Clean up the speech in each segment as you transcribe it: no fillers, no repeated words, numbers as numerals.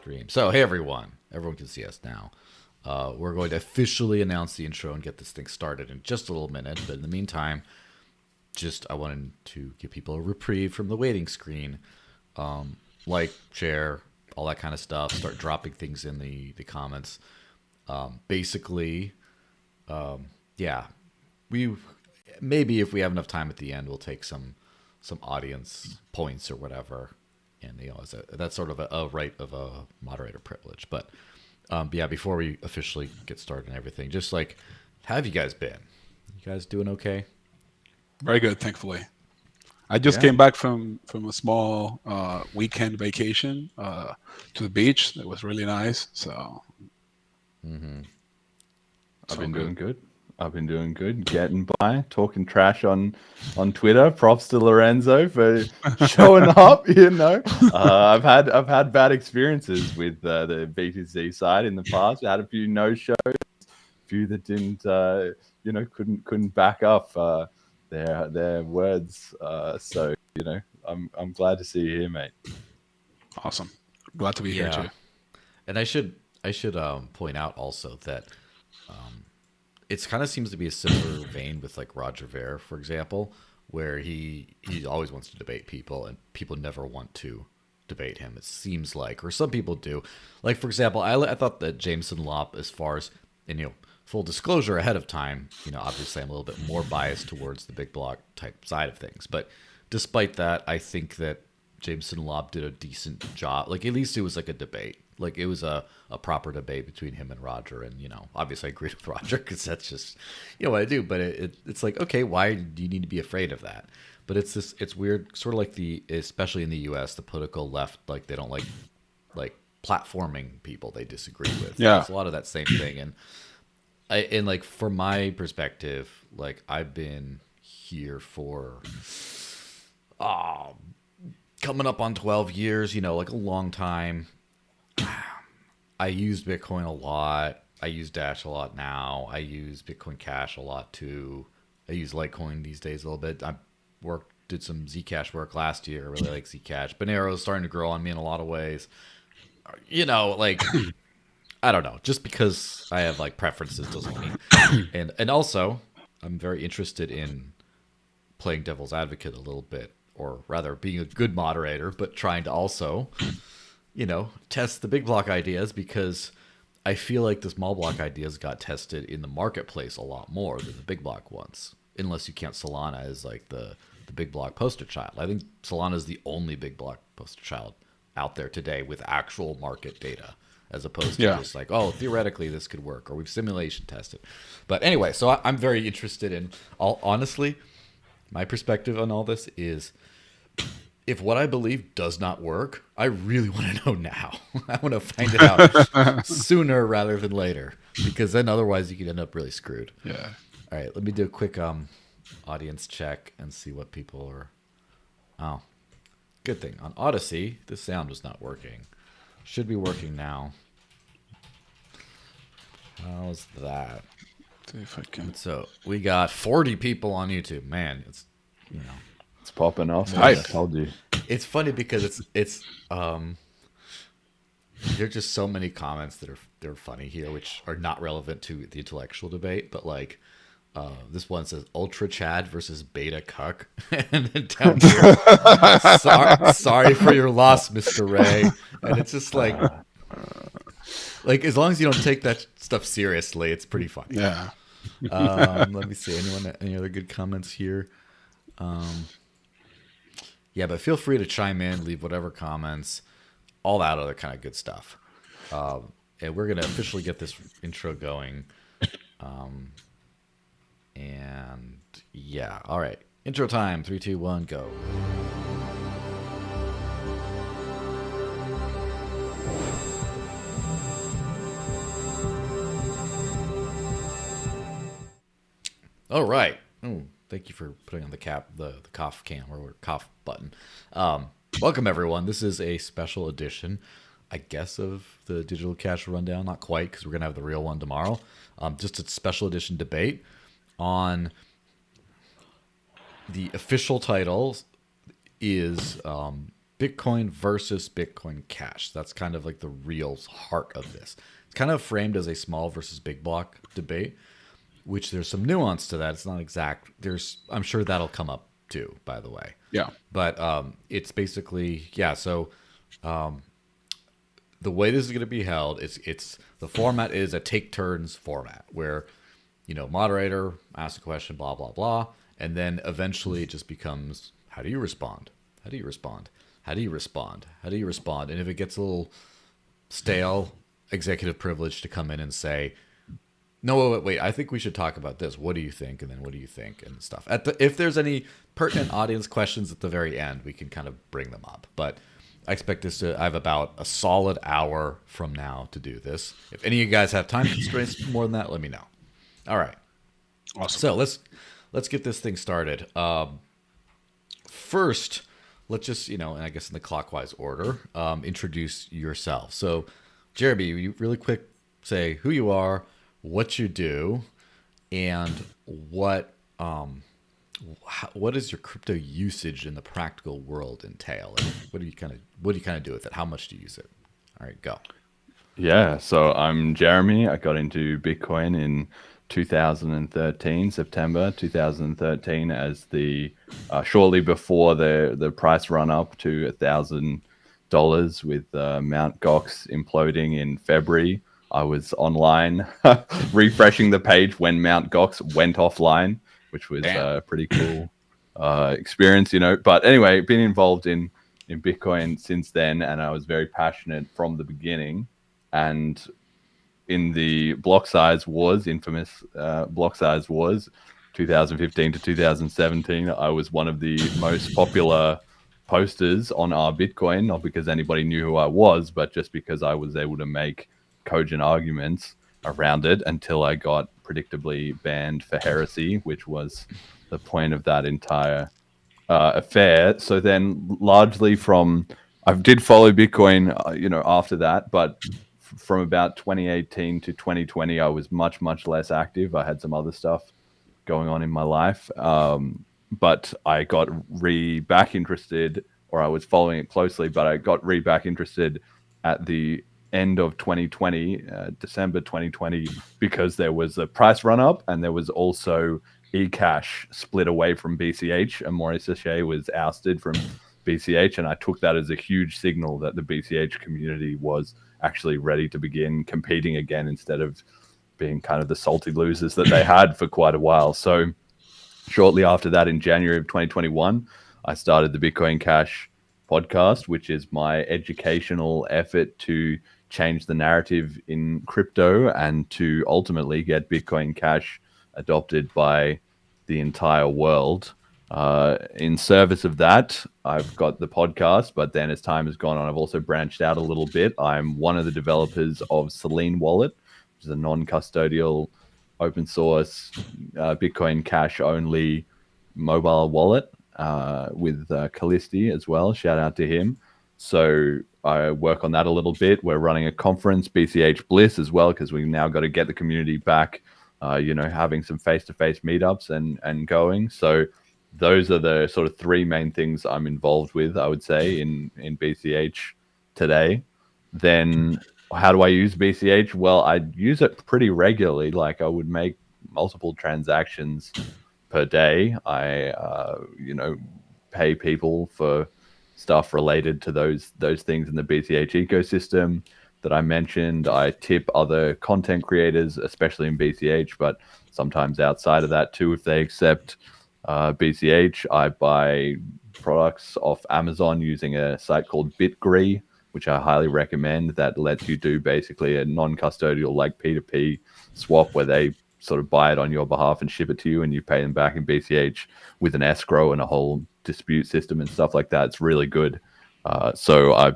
Stream. So, hey everyone. Everyone can see us now. We're going to officially announce the intro and get this thing started in just a little minute. But in the meantime, I wanted to give people a reprieve from the waiting screen. Like, share, all that kind of stuff. Start dropping things in the comments. Basically, yeah, maybe if we have enough time at the end, we'll take some audience points or whatever. And that's sort of a right of a moderator privilege. But yeah, before we officially get started and everything, just like, how have you guys been? You guys doing okay? Very good, thankfully. I just came back from a small weekend vacation to the beach. It was really nice. So, I've been doing good. Getting by, talking trash on Twitter. Props to Lorenzo for showing up. I've had bad experiences with the BTC side in the past. I had a few no shows, a few that didn't, couldn't back up their words. So I'm glad to see you here, mate. Awesome. Glad to be here too. And I should point out also that it kind of seems to be a similar vein with like Roger Ver, for example, where he always wants to debate people and people never want to debate him. It seems like, or some people do. Like, for example, I thought that Jameson Lopp, as far as, full disclosure ahead of time, obviously I'm a little bit more biased towards the big block type side of things. But despite that, I think that Jameson Lopp did a decent job. Like, at least it was like a debate. Like, it was a proper debate between him and Roger. And, obviously I agreed with Roger because that's just, what I do. But it's like, okay, why do you need to be afraid of that? But it's weird, sort of like especially in the U.S., the political left, like, they don't like platforming people they disagree with. Yeah. It's a lot of that same thing. And like, from my perspective, like, I've been here for coming up on 12 years, like a long time. I used Bitcoin a lot. I use Dash a lot now. I use Bitcoin Cash a lot too. I use Litecoin these days a little bit. I did some Zcash work last year. I really like Zcash. Bonero's starting to grow on me in a lot of ways. Like, I don't know. Just because I have like preferences doesn't mean. And also, I'm very interested in playing devil's advocate a little bit, or rather being a good moderator, but trying to also, test the big block ideas, because I feel like the small block ideas got tested in the marketplace a lot more than the big block ones, unless you count Solana as like the big block poster child. I think Solana is the only big block poster child out there today with actual market data, as opposed to just like, oh, theoretically this could work, or we've simulation tested. But anyway, so I'm very interested in, honestly, my perspective on all this is, if what I believe does not work, I really want to know now. I want to find it out sooner rather than later, because then otherwise you could end up really screwed. Yeah. All right, let me do a quick audience check and see what people are. Oh, good thing. On Odysee, the sound was not working. Should be working now. How's that? See if I can. So we got 40 people on YouTube. Man, it's It's popping off. Right. I told you. It's funny because it's there are just so many comments that are funny here, which are not relevant to the intellectual debate, but like this one says Ultra Chad versus Beta Cuck, and then down here, sorry for your loss, Mr. Ray, and it's just like as long as you don't take that stuff seriously, it's pretty funny. Yeah. Let me see. Any other good comments here? Yeah, but feel free to chime in, leave whatever comments, all that other kind of good stuff. And we're going to officially get this intro going. And yeah, all right. Intro time. 3, 2, 1, go. All right. Ooh, thank you for putting on the cough can or cough button. Welcome everyone. This is a special edition, I guess, of the Digital Cash Rundown. Not quite, because we're gonna have the real one tomorrow. Just a special edition debate on the official title is Bitcoin versus Bitcoin Cash. That's kind of like the real heart of this. It's kind of framed as a small versus big block debate, which there's some nuance to that. It's not exact. I'm sure that'll come up too, by the way. Yeah. But it's basically, yeah. So the way this is going to be held, it's the format is a take turns format where, moderator asks a question, blah, blah, blah. And then eventually it just becomes, how do you respond? How do you respond? How do you respond? How do you respond? And if it gets a little stale, executive privilege to come in and say, no, wait, I think we should talk about this. What do you think? And then what do you think? And stuff. If there's any pertinent audience questions at the very end, we can kind of bring them up. But I expect I have about a solid hour from now to do this. If any of you guys have time constraints more than that, let me know. All right. Awesome. So let's get this thing started. First, let's just, and I guess in the clockwise order, introduce yourself. So, Jeremy, you really quick say who you are, what you do, and what does your crypto usage in the practical world entail? And what do you kind of do with it? How much do you use it? All right, go. Yeah, so I'm Jeremy. I got into Bitcoin in 2013, September 2013, as the shortly before the price run up to $1,000 with Mt. Gox imploding in February. I was online refreshing the page when Mt. Gox went offline, which was a pretty cool experience, But anyway, been involved in Bitcoin since then, and I was very passionate from the beginning. And in the block size wars, infamous block size wars, 2015 to 2017, I was one of the most popular posters on our Bitcoin, not because anybody knew who I was, but just because I was able to make cogent arguments around it until I got predictably banned for heresy, which was the point of that entire affair. So then largely I did follow Bitcoin, after that, but from about 2018 to 2020, I was much, much less active. I had some other stuff going on in my life. But I got back interested, or I was following it closely, but I got back interested at the end of 2020, December 2020, because there was a price run up and there was also eCash split away from BCH, and Maurice Sachet was ousted from BCH. And I took that as a huge signal that the BCH community was actually ready to begin competing again, instead of being kind of the salty losers that they had for quite a while. So shortly after that, in January of 2021, I started the Bitcoin Cash podcast, which is my educational effort to change the narrative in crypto and to ultimately get Bitcoin Cash adopted by the entire world. In service of that, I've got the podcast, but then as time has gone on, I've also branched out a little bit. I'm one of the developers of Selene Wallet, which is a non-custodial, open source, Bitcoin Cash only mobile wallet with Callisti as well. Shout out to him. So I work on that a little bit. We're running a conference, BCH Bliss, as well, because we've now got to get the community back, having some face-to-face meetups and going. So those are the sort of three main things I'm involved with, I would say, in BCH today. Then how do I use BCH? Well, I use it pretty regularly. Like, I would make multiple transactions per day. I, pay people for stuff related to those things in the BCH ecosystem that I mentioned. I tip other content creators, especially in BCH, but sometimes outside of that too, if they accept BCH. I buy products off Amazon using a site called BitGree, which I highly recommend, that lets you do basically a non-custodial, like P2P swap, where they sort of buy it on your behalf and ship it to you, and you pay them back in BCH with an escrow and a whole dispute system and stuff like that. It's really good. So I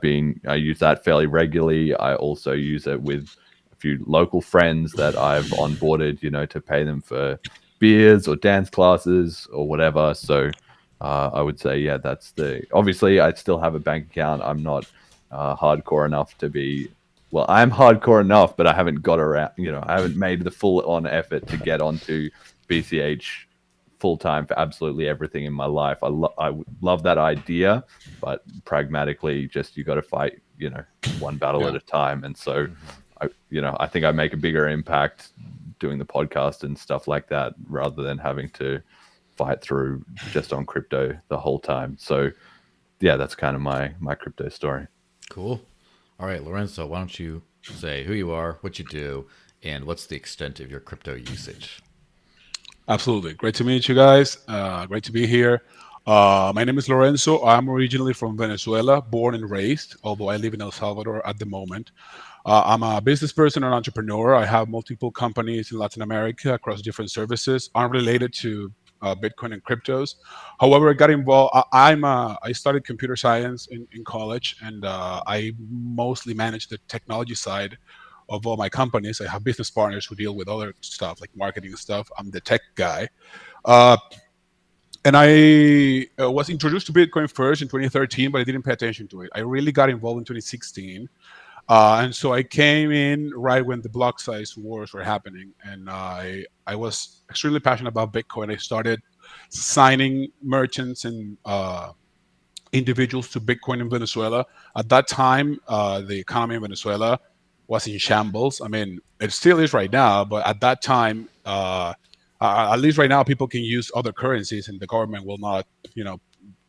use that fairly regularly. I also use it with a few local friends that I've onboarded, to pay them for beers or dance classes or whatever. So I would say, yeah, obviously I still have a bank account. I'm not hardcore enough to be, well, I'm hardcore enough, but I haven't got around, I haven't made the full on effort to get onto BCH full time for absolutely everything in my life. I would love that idea, but pragmatically, just you got to fight, one battle at a time. And so, I think I make a bigger impact doing the podcast and stuff like that rather than having to fight through just on crypto the whole time. So, yeah, that's kind of my crypto story. Cool. All right, Lorenzo, why don't you say who you are, what you do, and what's the extent of your crypto usage? Absolutely. Great to meet you guys. Great to be here. My name is Lorenzo. I'm originally from Venezuela, born and raised, although I live in El Salvador at the moment. I'm a business person and entrepreneur. I have multiple companies in Latin America across different services unrelated to Bitcoin and cryptos. However, I got involved. I started computer science in college, and I mostly manage the technology side of all my companies. I have business partners who deal with other stuff like marketing and stuff. I'm the tech guy. Uh, and I was introduced to Bitcoin first in 2013, but I didn't pay attention to it. I really got involved in 2016. And so I came in right when the block size wars were happening. And I was extremely passionate about Bitcoin. I started signing merchants and individuals to Bitcoin in Venezuela. At that time, the economy in Venezuela was in shambles. I mean, it still is right now, but at that time, at least right now, people can use other currencies, and the government will not,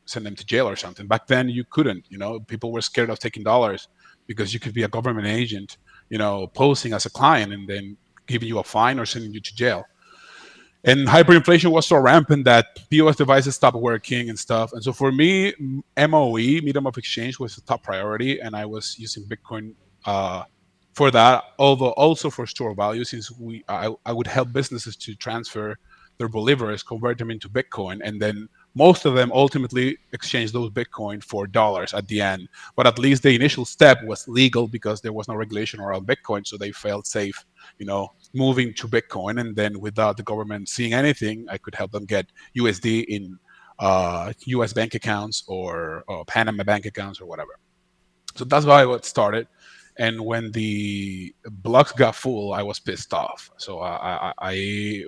send them to jail or something. Back then, you couldn't. People were scared of taking dollars because you could be a government agent, posing as a client and then giving you a fine or sending you to jail. And hyperinflation was so rampant that POS devices stopped working and stuff. And so for me, MOE, medium of exchange, was the top priority, and I was using Bitcoin for that, although also for store value, since I would help businesses to transfer their bolivars, convert them into Bitcoin, and then most of them ultimately exchange those Bitcoin for dollars at the end. But at least the initial step was legal because there was no regulation around Bitcoin, so they felt safe, moving to Bitcoin. And then without the government seeing anything, I could help them get USD in US bank accounts or Panama bank accounts or whatever. So that's how I got started. And when the blocks got full, I was pissed off. So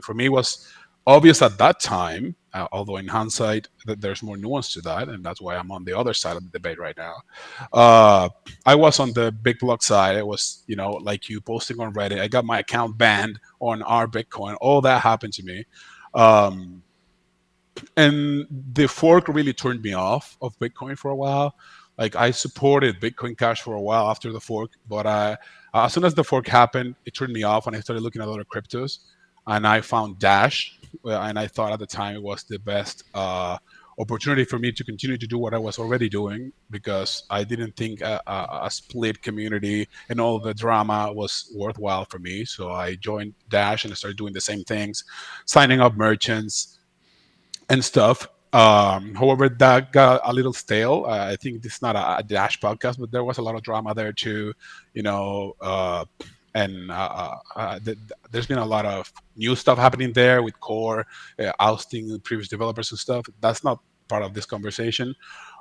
for me, it was obvious at that time, although in hindsight, that there's more nuance to that, and that's why I'm on the other side of the debate right now. I was on the big block side. It was, like you posting on Reddit. I got my account banned on our Bitcoin. All that happened to me. And the fork really turned me off of Bitcoin for a while. Like I supported Bitcoin Cash for a while after the fork, but as soon as the fork happened, it turned me off, and I started looking at other cryptos, and I found Dash, and I thought at the time it was the best opportunity for me to continue to do what I was already doing, because I didn't think a split community and all the drama was worthwhile for me. So I joined Dash and I started doing the same things, signing up merchants and stuff. However, that got a little stale. I think this is not a Dash podcast, but there was a lot of drama there too, and there's been a lot of new stuff happening there with Core ousting previous developers and stuff. That's not part of this conversation.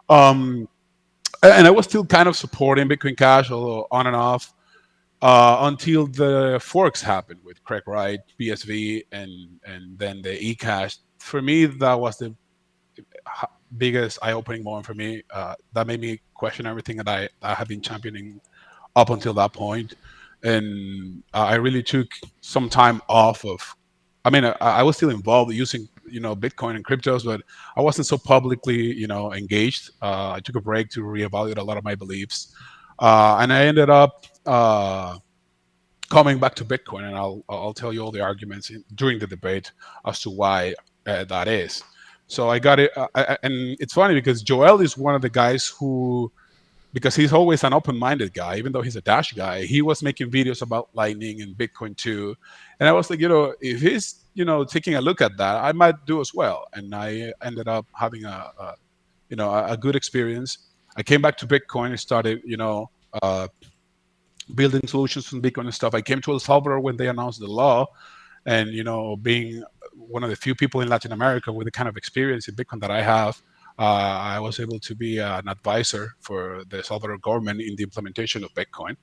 And I was still kind of supporting Bitcoin Cash, although on and off, until the forks happened with Craig Wright, BSV, and then the eCash. For me, that was the biggest eye-opening moment for me. That made me question everything that I have been championing up until that point. And I really took some time off of. I mean, I was still involved using, Bitcoin and cryptos, but I wasn't so publicly, engaged. I took a break to reevaluate a lot of my beliefs, and I ended up coming back to Bitcoin. And I'll tell you all the arguments during the debate as to why that is. So I got it, and it's funny because Joel is one of the guys who, because he's always an open-minded guy, even though he's a Dash guy, he was making videos about Lightning and Bitcoin too. And I was like, if he's, taking a look at that, I might do as well. And I ended up having a good experience. I came back to Bitcoin and started, building solutions from Bitcoin and stuff. I came to El Salvador when they announced the law, and, being one of the few people in Latin America with the kind of experience in Bitcoin that I have, I was able to be an advisor for the Salvador government in the implementation of Bitcoin.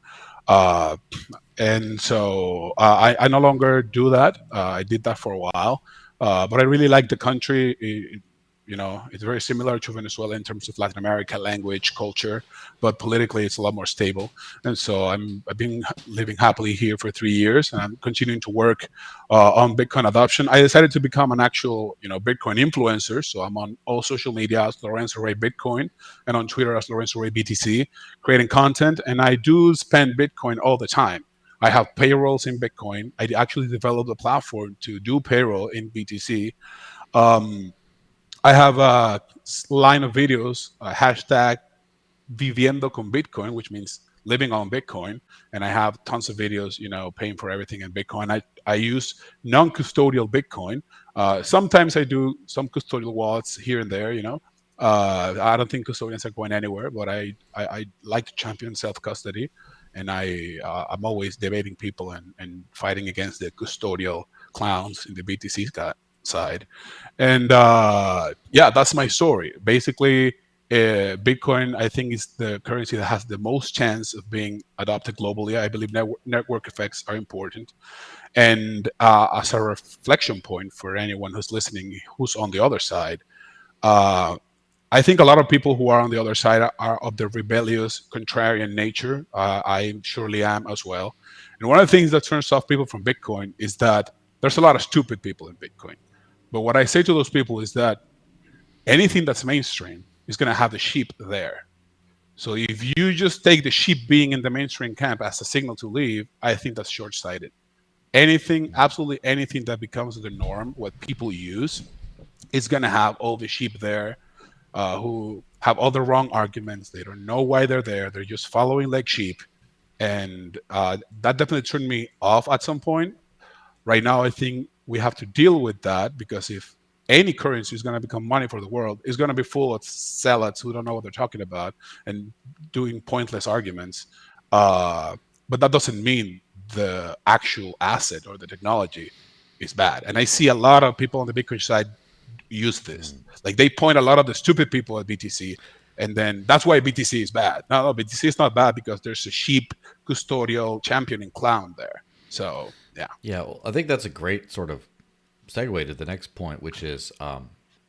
And so I no longer do that. I did that for a while. But I really like the country. It's very similar to Venezuela in terms of Latin America, language, culture, but politically it's a lot more stable. And so I've been living happily here for 3 years, and I'm continuing to work on Bitcoin adoption. I decided to become an actual, Bitcoin influencer. So I'm on all social media as Lorenzo Rey Bitcoin, and on Twitter as Lorenzo Rey BTC, creating content. And I do spend Bitcoin all the time. I have payrolls in Bitcoin. I actually developed a platform to do payroll in BTC. Um, I have a line of videos, hashtag viviendo con Bitcoin, which means living on Bitcoin. And I have tons of videos, paying for everything in Bitcoin. I use non-custodial Bitcoin. Sometimes I do some custodial wallets here and there, I don't think custodians are going anywhere, but I like to champion self-custody. And I'm always debating people and fighting against the custodial clowns in the BTC side. And yeah, that's my story. Basically, Bitcoin, I think, is the currency that has the most chance of being adopted globally. I believe network effects are important. And as a reflection point for anyone who's listening, who's on the other side, uh, I think a lot of people who are on the other side are of the rebellious, contrarian nature. I surely am as well. And one of the things that turns off people from Bitcoin is that there's a lot of stupid people in Bitcoin. But what I say to those people is that anything that's mainstream is going to have the sheep there. So if you just take the sheep being in the mainstream camp as a signal to leave, I think that's short-sighted. Anything, absolutely anything that becomes the norm, what people use, is going to have all the sheep there who have all the wrong arguments. They don't know why they're there. They're just following like sheep. And that definitely turned me off at some point. Right now, I think we have to deal with that, because if any currency is going to become money for the world, it's going to be full of zealots who don't know what they're talking about and doing pointless arguments. But that doesn't mean the actual asset or the technology is bad. And I see a lot of people on the Bitcoin side use this. Like, they point a lot of the stupid people at BTC, and then that's why BTC is bad. No, BTC is not bad because there's a sheep custodial championing clown there. So yeah. Yeah, well, I think that's a great sort of segue to the next point, which is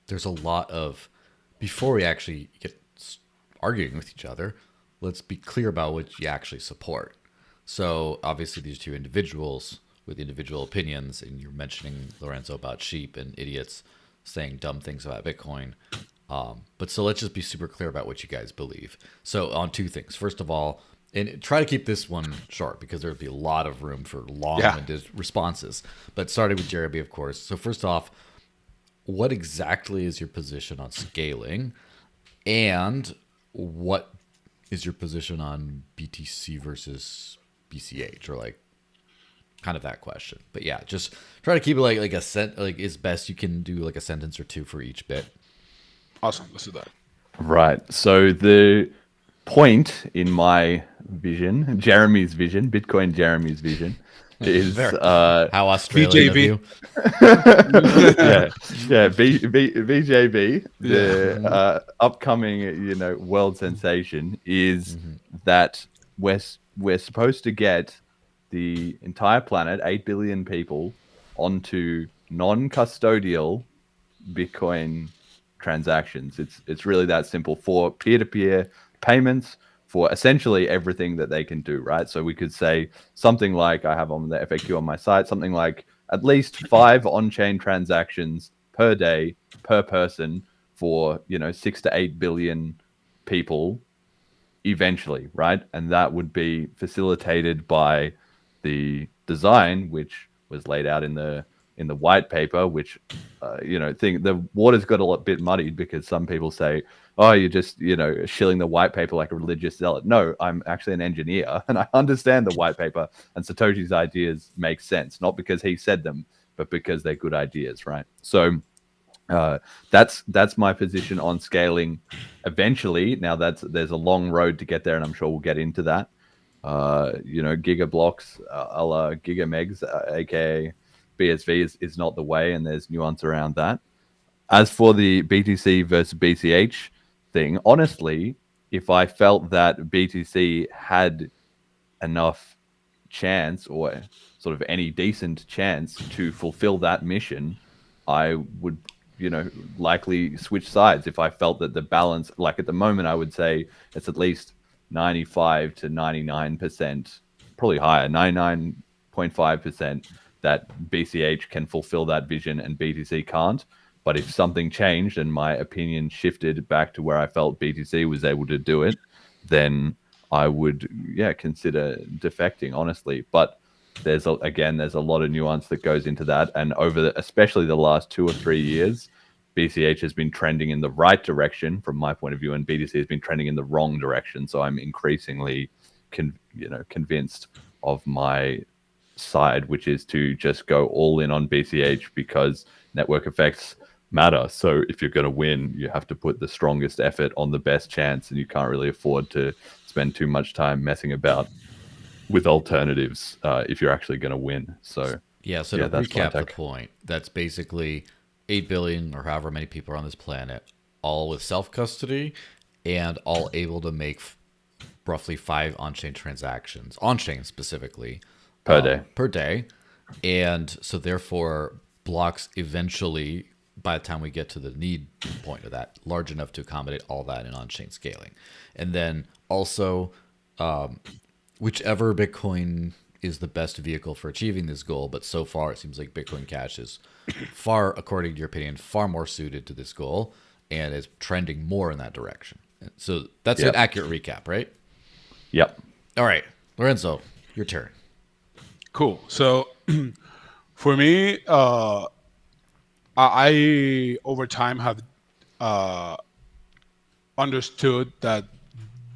there's a lot of, before we actually get arguing with each other, let's be clear about what you actually support. So obviously these two individuals with individual opinions, and you're mentioning, Lorenzo, about sheep and idiots saying dumb things about Bitcoin. But so let's just be super clear about what you guys believe. So on two things. First of all, and try to keep this one short because there'd be a lot of room for long-winded responses. But starting with Jeremy, of course. So first off, what exactly is your position on scaling? And what is your position on BTC versus BCH, or like kind of that question? But yeah, just try to keep it like as best you can do, like a sentence or two for each bit. Awesome. Let's do that. Right. So the point in my vision, Jeremy's vision, Bitcoin Jeremy's vision, is how Australian of you. BJB, the upcoming world sensation, is that we're supposed to get the entire planet, 8 billion people, onto non-custodial Bitcoin transactions. It's really that simple, for peer-to-peer payments, for essentially everything that they can do, right? So we could say something like, I have on the FAQ on my site, something like at least 5 on-chain transactions per day per person for 6 to 8 billion people eventually, right? And that would be facilitated by the design, which was laid out in the white paper, which the water's got a bit muddied, because some people say, oh, you're just shilling the white paper like a religious zealot. No, I'm actually an engineer, and I understand the white paper, and Satoshi's ideas make sense, not because he said them, but because they're good ideas, right? So that's my position on scaling eventually. Now there's a long road to get there, and I'm sure we'll get into that. Giga blocks, a la giga megs, aka BSV, is not the way, and there's nuance around that. As for the BTC versus BCH thing, honestly, if I felt that BTC had enough chance, or sort of any decent chance, to fulfill that mission, I would, likely switch sides if I felt that the balance, like at the moment, I would say it's at least 95 to 99%, probably higher, 99.5% that BCH can fulfill that vision and BTC can't. But if something changed and my opinion shifted back to where I felt BTC was able to do it, then I would, consider defecting, honestly. But there's a lot of nuance that goes into that, and especially the last 2 or 3 years, BCH has been trending in the right direction from my point of view, and BTC has been trending in the wrong direction. So I'm increasingly convinced of my side, which is to just go all in on BCH because network effects matter. So if you're going to win, you have to put the strongest effort on the best chance, and you can't really afford to spend too much time messing about with alternatives if you're actually going to win. So to recap the point, that's basically 8 billion or however many people are on this planet, all with self-custody and all able to make roughly 5 on-chain transactions, on-chain specifically, per day. And so therefore blocks eventually, by the time we get to the need point of that, large enough to accommodate all that in on-chain scaling. And then also whichever Bitcoin is the best vehicle for achieving this goal, but so far it seems like Bitcoin Cash is far, according to your opinion, far more suited to this goal and is trending more in that direction. So that's an accurate recap, right? Yep. All right, Lorenzo, your turn. Cool. So for me, I over time have understood that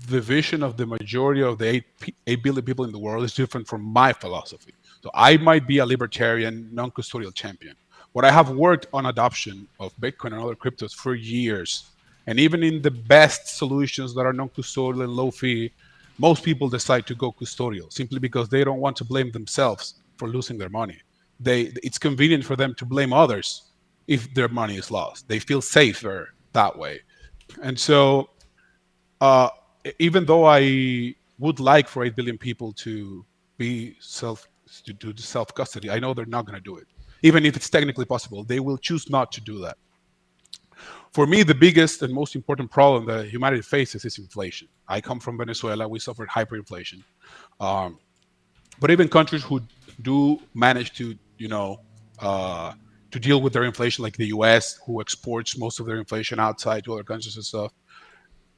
the vision of the majority of the 8 billion people in the world is different from my philosophy. So I might be a libertarian, non-custodial champion, but I have worked on adoption of Bitcoin and other cryptos for years. And even in the best solutions that are non-custodial and low fee, most people decide to go custodial simply because they don't want to blame themselves for losing their money. It's convenient for them to blame others if their money is lost. They feel safer that way. And so even though I would like for 8 billion people to do self-custody, I know they're not going to do it. Even if it's technically possible, they will choose not to do that. For me, the biggest and most important problem that humanity faces is inflation. I come from Venezuela. We suffered hyperinflation. But even countries who do manage to, to deal with their inflation, like the US, who exports most of their inflation outside to other countries and stuff,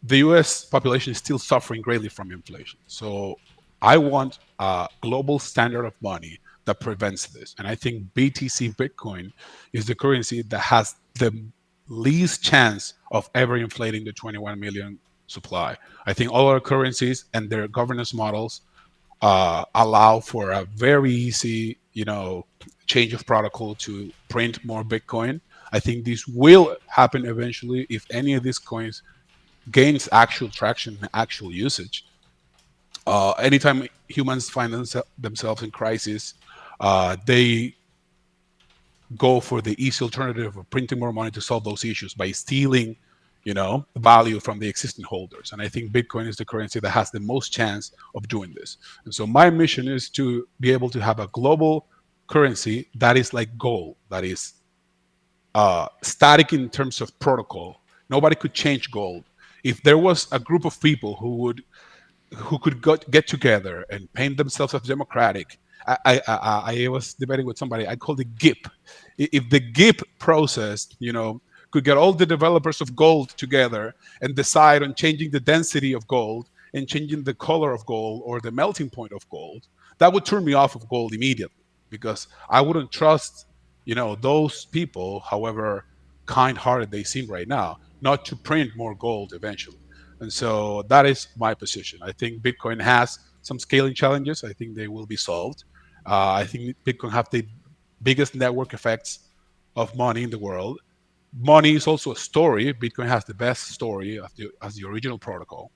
the US population is still suffering greatly from inflation. So I want a global standard of money that prevents this. And I think BTC Bitcoin is the currency that has the least chance of ever inflating the 21 million supply. I think all other currencies and their governance models allow for a very easy, change of protocol to print more Bitcoin. I think this will happen eventually if any of these coins gains actual traction and actual usage. Anytime humans find themselves in crisis, they go for the easy alternative of printing more money to solve those issues by stealing, value from the existing holders. And I think Bitcoin is the currency that has the most chance of doing this. And so my mission is to be able to have a global currency that is like gold, that is static in terms of protocol. Nobody could change gold. If there was a group of people who could get together and paint themselves as democratic, I was debating with somebody. I called it GIP. If the GIP process, could get all the developers of gold together and decide on changing the density of gold and changing the color of gold or the melting point of gold, that would turn me off of gold immediately, because I wouldn't trust, those people, however kind-hearted they seem right now, not to print more gold eventually. And so that is my position. I think Bitcoin has some scaling challenges. I think they will be solved. I think Bitcoin have the biggest network effects of money in the world. Money is also a story. Bitcoin has the best story as the original protocol.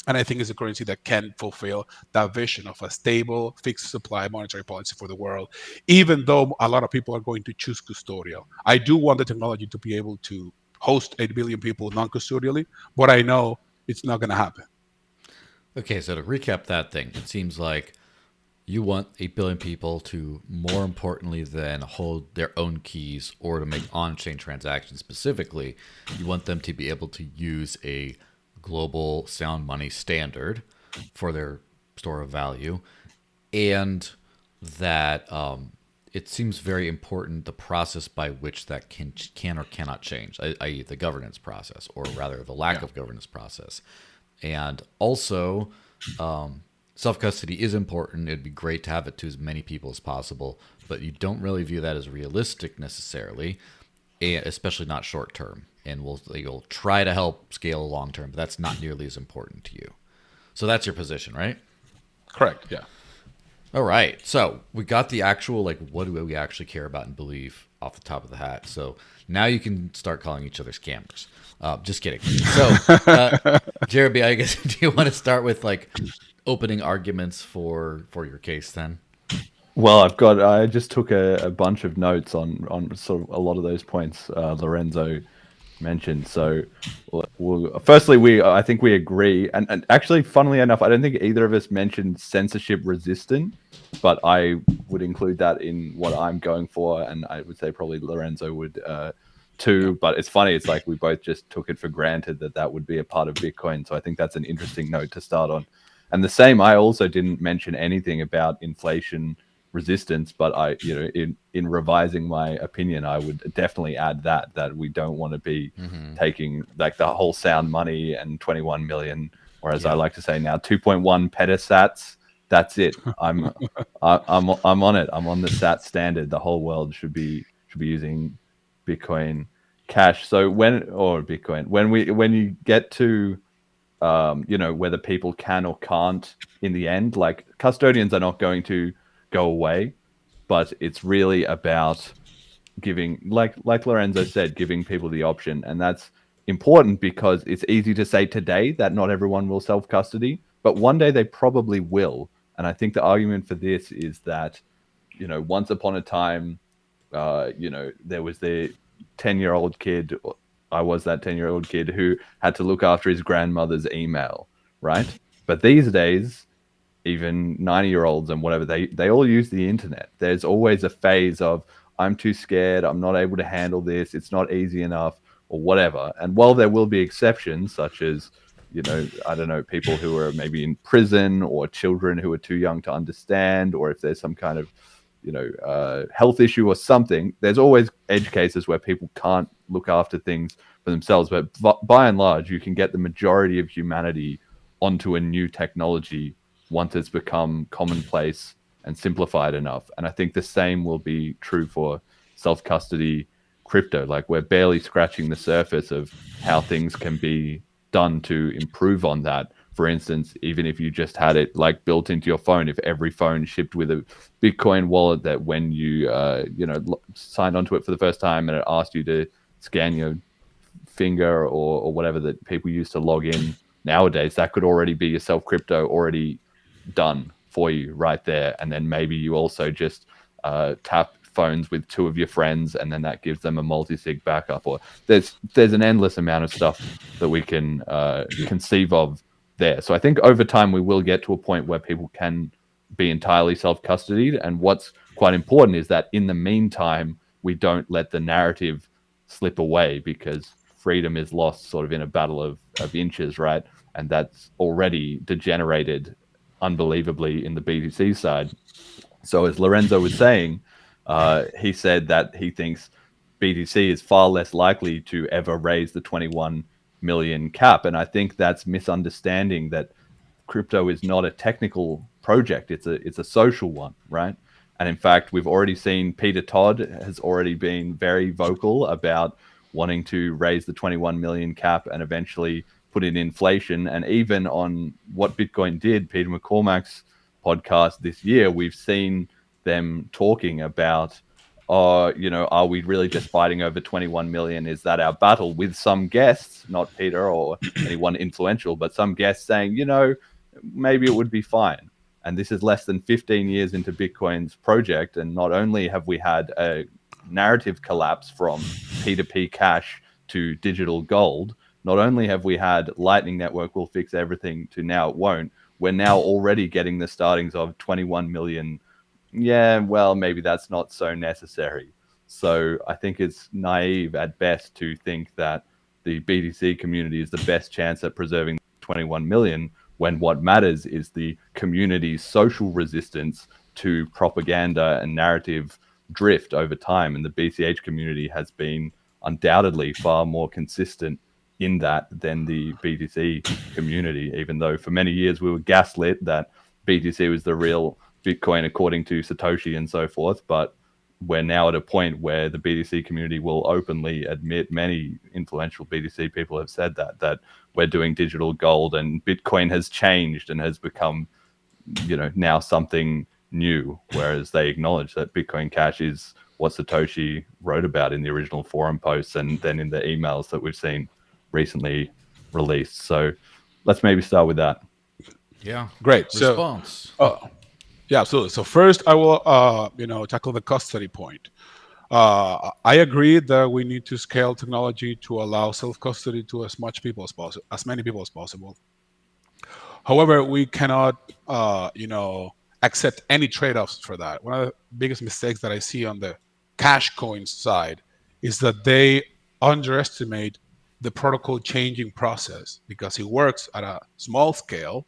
And I think it's a currency that can fulfill that vision of a stable, fixed supply monetary policy for the world, even though a lot of people are going to choose custodial. I do want the technology to be able to host 8 billion people non-custodially, but I know it's not going to happen. Okay, so to recap that thing, it seems like You want 8 billion people to, more importantly than hold their own keys or to make on-chain transactions specifically, you want them to be able to use a global sound money standard for their store of value, and that it seems very important the process by which that can or cannot change, i.e. the governance process, or rather the lack of governance process. And also, self-custody is important. It'd be great to have it to as many people as possible, but you don't really view that as realistic necessarily, and especially not short-term. And you'll try to help scale long-term, but that's not nearly as important to you. So that's your position, right? Correct. Yeah. All right. So we got the actual, like, what do we actually care about and believe off the top of the hat. So now you can start calling each other scammers. Just kidding. So, Jeremy, I guess, do you want to start with, like, opening arguments for your case then? Well, I just took a bunch of notes on sort of a lot of those points Lorenzo mentioned. So, firstly, I think we agree, and actually, funnily enough, I don't think either of us mentioned censorship resistant, but I would include that in what I'm going for, and I would say probably Lorenzo would too. But it's funny; it's like we both just took it for granted that would be a part of Bitcoin. So I think that's an interesting note to start on. And the same, I also didn't mention anything about inflation resistance, but in revising my opinion, I would definitely add that we don't want to be taking like the whole sound money and 21 million, or as I like to say now, 2.1 petasats. That's it. I'm on it. I'm on the sat standard. The whole world should be using Bitcoin Cash. So when you get to whether people can or can't in the end, like custodians are not going to go away, but it's really about giving, like Lorenzo said, giving people the option. And that's important because it's easy to say today that not everyone will self-custody, but one day they probably will. And I think the argument for this is that, once upon a time, there was the 10-year-old kid, I was that 10-year-old kid who had to look after his grandmother's email, right? But these days, even 90-year-olds and whatever, they all use the internet. There's always a phase of, I'm too scared, I'm not able to handle this, it's not easy enough, or whatever. And while there will be exceptions, such as, I don't know, people who are maybe in prison, or children who are too young to understand, or if there's some kind of, health issue or something, there's always edge cases where people can't look after things for themselves. But by and large, you can get the majority of humanity onto a new technology once it's become commonplace and simplified enough. And I think the same will be true for self-custody crypto. Like, we're barely scratching the surface of how things can be done to improve on that. For instance, even if you just had it like built into your phone, if every phone shipped with a Bitcoin wallet that when you signed onto it for the first time and it asked you to scan your finger or whatever that people use to log in nowadays, that could already be your self crypto already done for you right there. And then maybe you also just tap phones with two of your friends, and then that gives them a multi-sig backup. Or there's an endless amount of stuff that we can conceive of there. So I think over time we will get to a point where people can be entirely self-custodied. And what's quite important is that in the meantime, we don't let the narrative slip away, because freedom is lost sort of in a battle of inches, right? And that's already degenerated unbelievably in the BTC side. So as Lorenzo was saying, he said that he thinks BTC is far less likely to ever raise the 21 million cap. And I think that's misunderstanding that crypto is not a technical project. It's a social one, right? And in fact, we've already seen Peter Todd has already been very vocal about wanting to raise the 21 million cap and eventually put in inflation. And even on What Bitcoin Did, Peter McCormack's podcast this year, we've seen them talking about, are we really just fighting over 21 million? Is that our battle? With some guests, not Peter or anyone influential, but some guests saying, maybe it would be fine. And this is less than 15 years into Bitcoin's project. And not only have we had a narrative collapse from P2P cash to digital gold, not only have we had Lightning Network will fix everything to now it won't, we're now already getting the startings of 21 million. Yeah, well, maybe that's not so necessary. So I think it's naive at best to think that the BTC community is the best chance at preserving 21 million, when what matters is the community's social resistance to propaganda and narrative drift over time. And the BCH community has been undoubtedly far more consistent in that than the BTC community, even though for many years we were gaslit that BTC was the real Bitcoin according to Satoshi and so forth. But we're now at a point where the BTC community will openly admit, many influential BTC people have said that we're doing digital gold and Bitcoin has changed and has become, now something new, whereas they acknowledge that Bitcoin Cash is what Satoshi wrote about in the original forum posts and then in the emails that we've seen recently released. So let's maybe start with that. Yeah. Great. Response. Yeah, absolutely. So first, I will, tackle the custody point. I agree that we need to scale technology to allow self-custody to as many people as possible. However, we cannot, accept any trade-offs for that. One of the biggest mistakes that I see on the cash coins side is that they underestimate the protocol changing process, because it works at a small scale.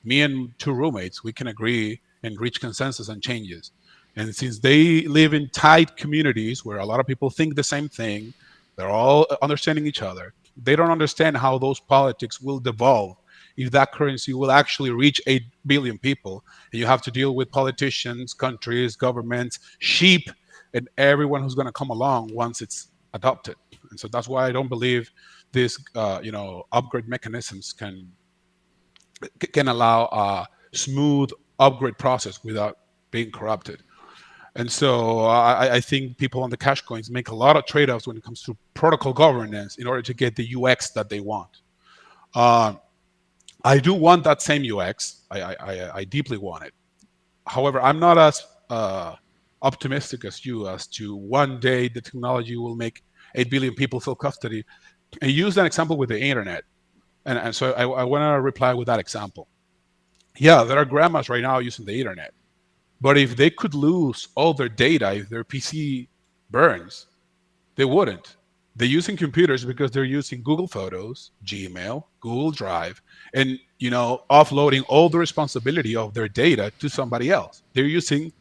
Me and two roommates, we can agree and reach consensus on changes. And since they live in tight communities where a lot of people think the same thing, they're all understanding each other. They don't understand how those politics will devolve if that currency will actually reach 8 billion people. And you have to deal with politicians, countries, governments, sheep, and everyone who's going to come along once it's adopted. And so that's why I don't believe these, upgrade mechanisms can allow a smooth upgrade process without being corrupted. And so I think people on the cash coins make a lot of trade-offs when it comes to protocol governance in order to get the UX that they want. I do want that same UX. I deeply want it. However, I'm not as optimistic as you as to one day the technology will make 8 billion people self-custody. And use an example with the internet. And so I want to reply with that example. Yeah, there are grandmas right now using the internet. But if they could lose all their data, if their PC burns, they wouldn't. They're using computers because they're using Google Photos, Gmail, Google Drive, and offloading all the responsibility of their data to somebody else. They're using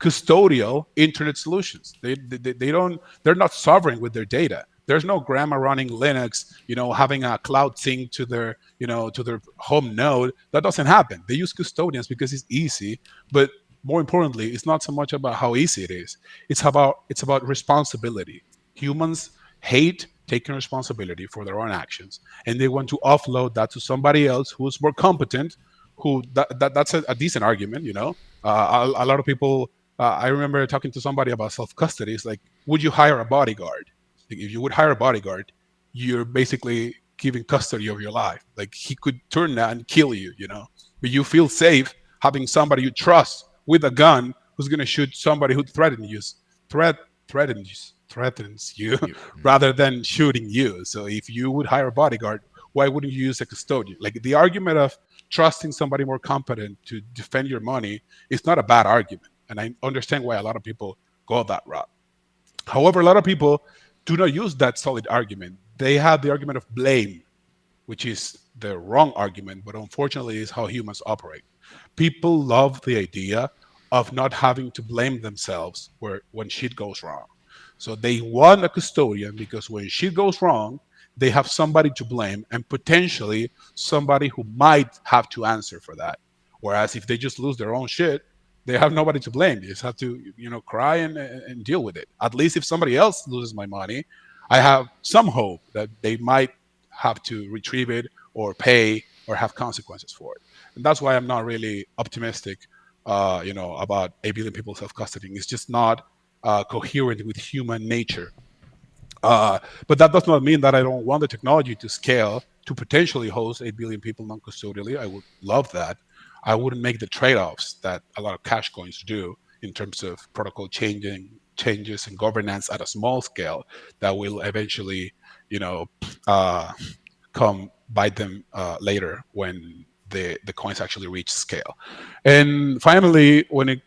custodial internet solutions. They're not sovereign with their data. There's no grandma running Linux, having a cloud sync to their, to their home node. That doesn't happen. They use custodians because it's easy, but more importantly, it's not so much about how easy it is. It's about responsibility. Humans hate taking responsibility for their own actions, and they want to offload that to somebody else who's more competent. That's a decent argument, a lot of people. I remember talking to somebody about self-custody. It's like, would you hire a bodyguard? If you would hire a bodyguard, you're basically giving custody of your life. Like, he could turn that and kill you, but you feel safe having somebody you trust with a gun who's going to shoot somebody who threatens you rather than shooting you. So if you would hire a bodyguard, why wouldn't you use a custodian? Like, the argument of trusting somebody more competent to defend your money is not a bad argument. And I understand why a lot of people go that route. However, a lot of people do not use that solid argument. They have the argument of blame, which is the wrong argument, but unfortunately is how humans operate. People love the idea of not having to blame themselves when shit goes wrong. So they want a custodian because when shit goes wrong, they have somebody to blame and potentially somebody who might have to answer for that. Whereas if they just lose their own shit, they have nobody to blame. They just have to, cry and deal with it. At least if somebody else loses my money, I have some hope that they might have to retrieve it or pay or have consequences for it. And that's why I'm not really optimistic, about 8 billion people self-custodying. It's just not coherent with human nature. But that does not mean that I don't want the technology to scale to potentially host 8 billion people non-custodially. I would love that. I wouldn't make the trade-offs that a lot of cash coins do in terms of protocol changes and governance at a small scale that will eventually, come bite them later when the coins actually reach scale. And finally,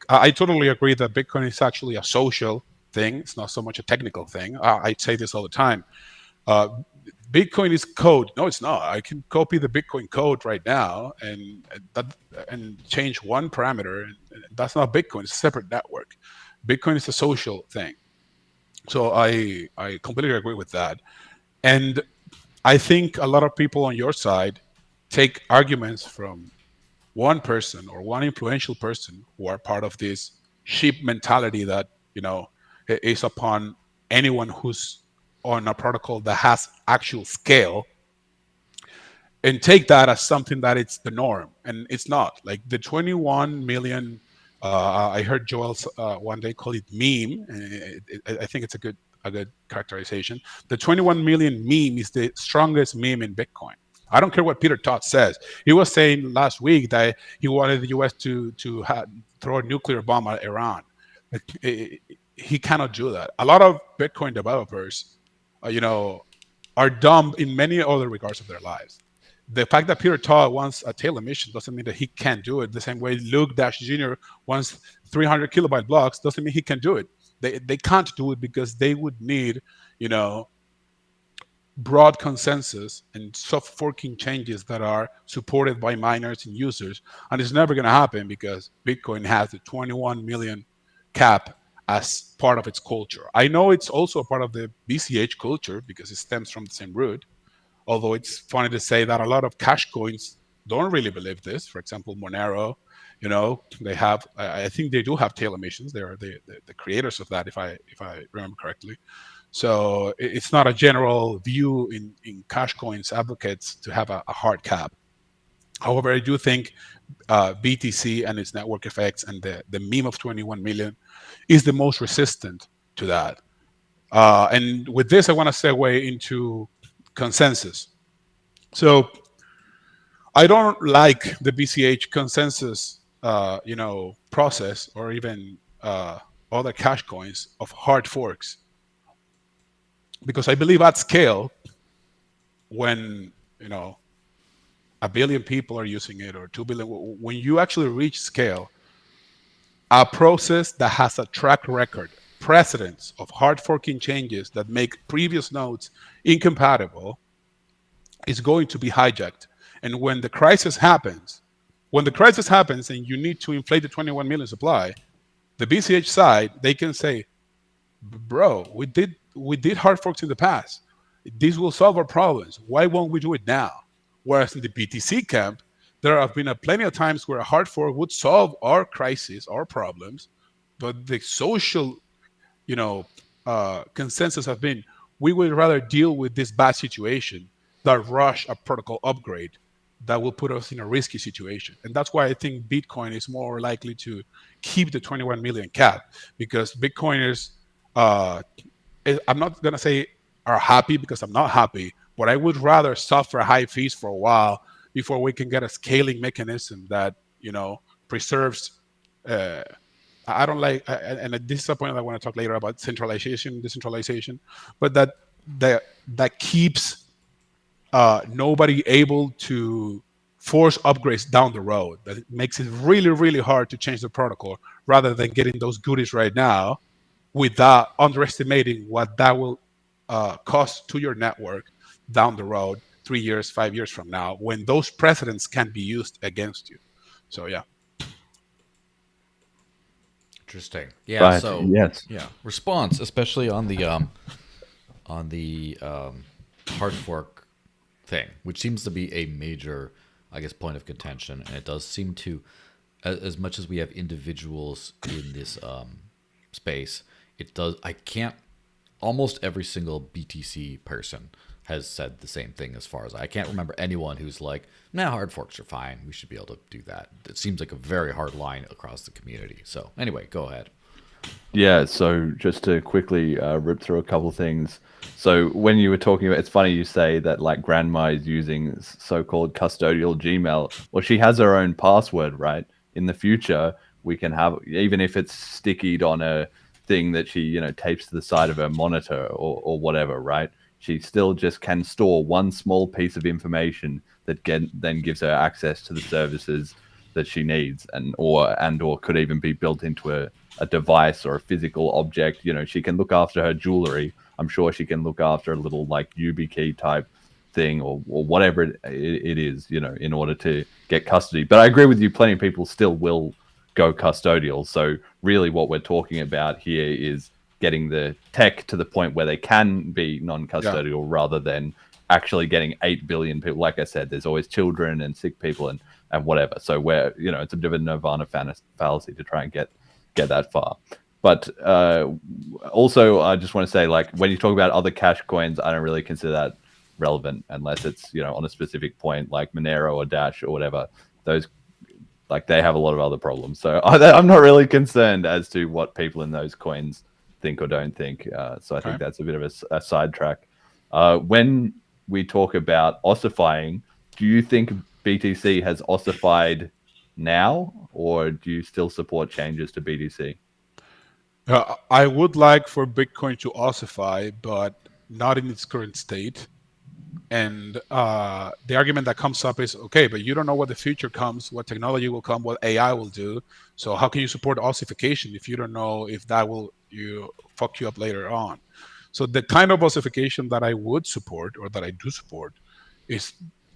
I totally agree that Bitcoin is actually a social thing. It's not so much a technical thing. I say this all the time. Uh, Bitcoin is code. No, it's not. I can copy the Bitcoin code right now and change one parameter. And that's not Bitcoin. It's a separate network. Bitcoin is a social thing. So I completely agree with that. And I think a lot of people on your side take arguments from one person or one influential person who are part of this sheep mentality that is upon anyone who's on a protocol that has actual scale, and take that as something that it's the norm, and it's not. Like the 21 million, I heard Joel one day call it meme. I think it's a good characterization. The 21 million meme is the strongest meme in Bitcoin. I don't care what Peter Todd says. He was saying last week that he wanted the U.S. to throw a nuclear bomb at Iran. He cannot do that. A lot of Bitcoin developers, are dumb in many other regards of their lives. The fact that Peter Todd wants a tail emission doesn't mean that he can't do it. The same way Luke Dash Jr. wants 300 kilobyte blocks doesn't mean he can do it. They can't do it because they would need, broad consensus and soft forking changes that are supported by miners and users. And it's never going to happen because Bitcoin has the 21 million cap as part of its culture. I know it's also a part of the BCH culture because it stems from the same root. Although it's funny to say that a lot of cash coins don't really believe this. For example, Monero, they have, I think they do have tail emissions. They are the creators of that, if I remember correctly. So it's not a general view in cash coins advocates to have a hard cap. However, I do think BTC and its network effects and the meme of 21 million is the most resistant to that. And with this, I want to segue into consensus. So I don't like the BCH consensus, process, or even other cash coins of hard forks, because I believe at scale, when a billion people are using it or 2 billion, when you actually reach scale, a process that has a track record, precedence of hard forking changes that make previous nodes incompatible is going to be hijacked. And when the crisis happens and you need to inflate the 21 million supply, the BCH side, they can say, bro, we did hard forks in the past. This will solve our problems. Why won't we do it now? Whereas in the BTC camp, there have been plenty of times where a hard fork would solve our crisis, our problems, but the social, consensus have been, we would rather deal with this bad situation than rush a protocol upgrade that will put us in a risky situation. And that's why I think Bitcoin is more likely to keep the 21 million cap, because Bitcoiners, I'm not going to say are happy, because I'm not happy, but I would rather suffer high fees for a while before we can get a scaling mechanism that, preserves. I don't like, and this is a point I want to talk later about centralization, decentralization, but that keeps nobody able to force upgrades down the road. That makes it really, really hard to change the protocol, rather than getting those goodies right now without underestimating what that will cost to your network down the road, 3 years, 5 years from now, when those precedents can be used against you. So yeah. Interesting. Yeah. But, so yes. yeah, response, especially on the hard fork thing, which seems to be a major, I guess, point of contention, and it does seem to, as much as we have individuals in this space, it does. I can't. Almost every single BTC person has said the same thing. As far as I can't remember anyone who's like, nah, hard forks are fine. We should be able to do that. It seems like a very hard line across the community. So anyway, go ahead. Yeah, so just to quickly rip through a couple of things. So when you were talking about, it's funny you say that like grandma is using so-called custodial Gmail. Well, she has her own password, right? In the future, we can have, even if it's stickied on a thing that she, tapes to the side of her monitor or whatever, right? she still just can store one small piece of information that then gives her access to the services that she needs, and or could even be built into a device or a physical object. You know, she can look after her jewelry. I'm sure she can look after a little like YubiKey type thing or whatever it is, you know, in order to get custody. But I agree with you, plenty of people still will go custodial. So really what we're talking about here is getting the tech to the point where they can be non-custodial rather than actually getting 8 billion people. Like I said, there's always children and sick people and whatever. So where, you know, it's a bit of a nirvana fallacy to try and get that far. But also, I just want to say, like, when you talk about other cash coins, I don't really consider that relevant unless it's, you know, on a specific point like Monero or Dash or whatever. Those, like, they have a lot of other problems. So I'm not really concerned as to what people in those coins think or don't think. So I think that's a bit of a sidetrack. When we talk about ossifying, do you think BTC has ossified now, or do you still support changes to BTC? I would like for Bitcoin to ossify, but not in its current state. And the argument that comes up is, okay, but you don't know what the future comes, what technology will come, what AI will do. So how can you support ossification if you don't know if that will fuck you up later on? So the kind of ossification that I would support, or that I do support, is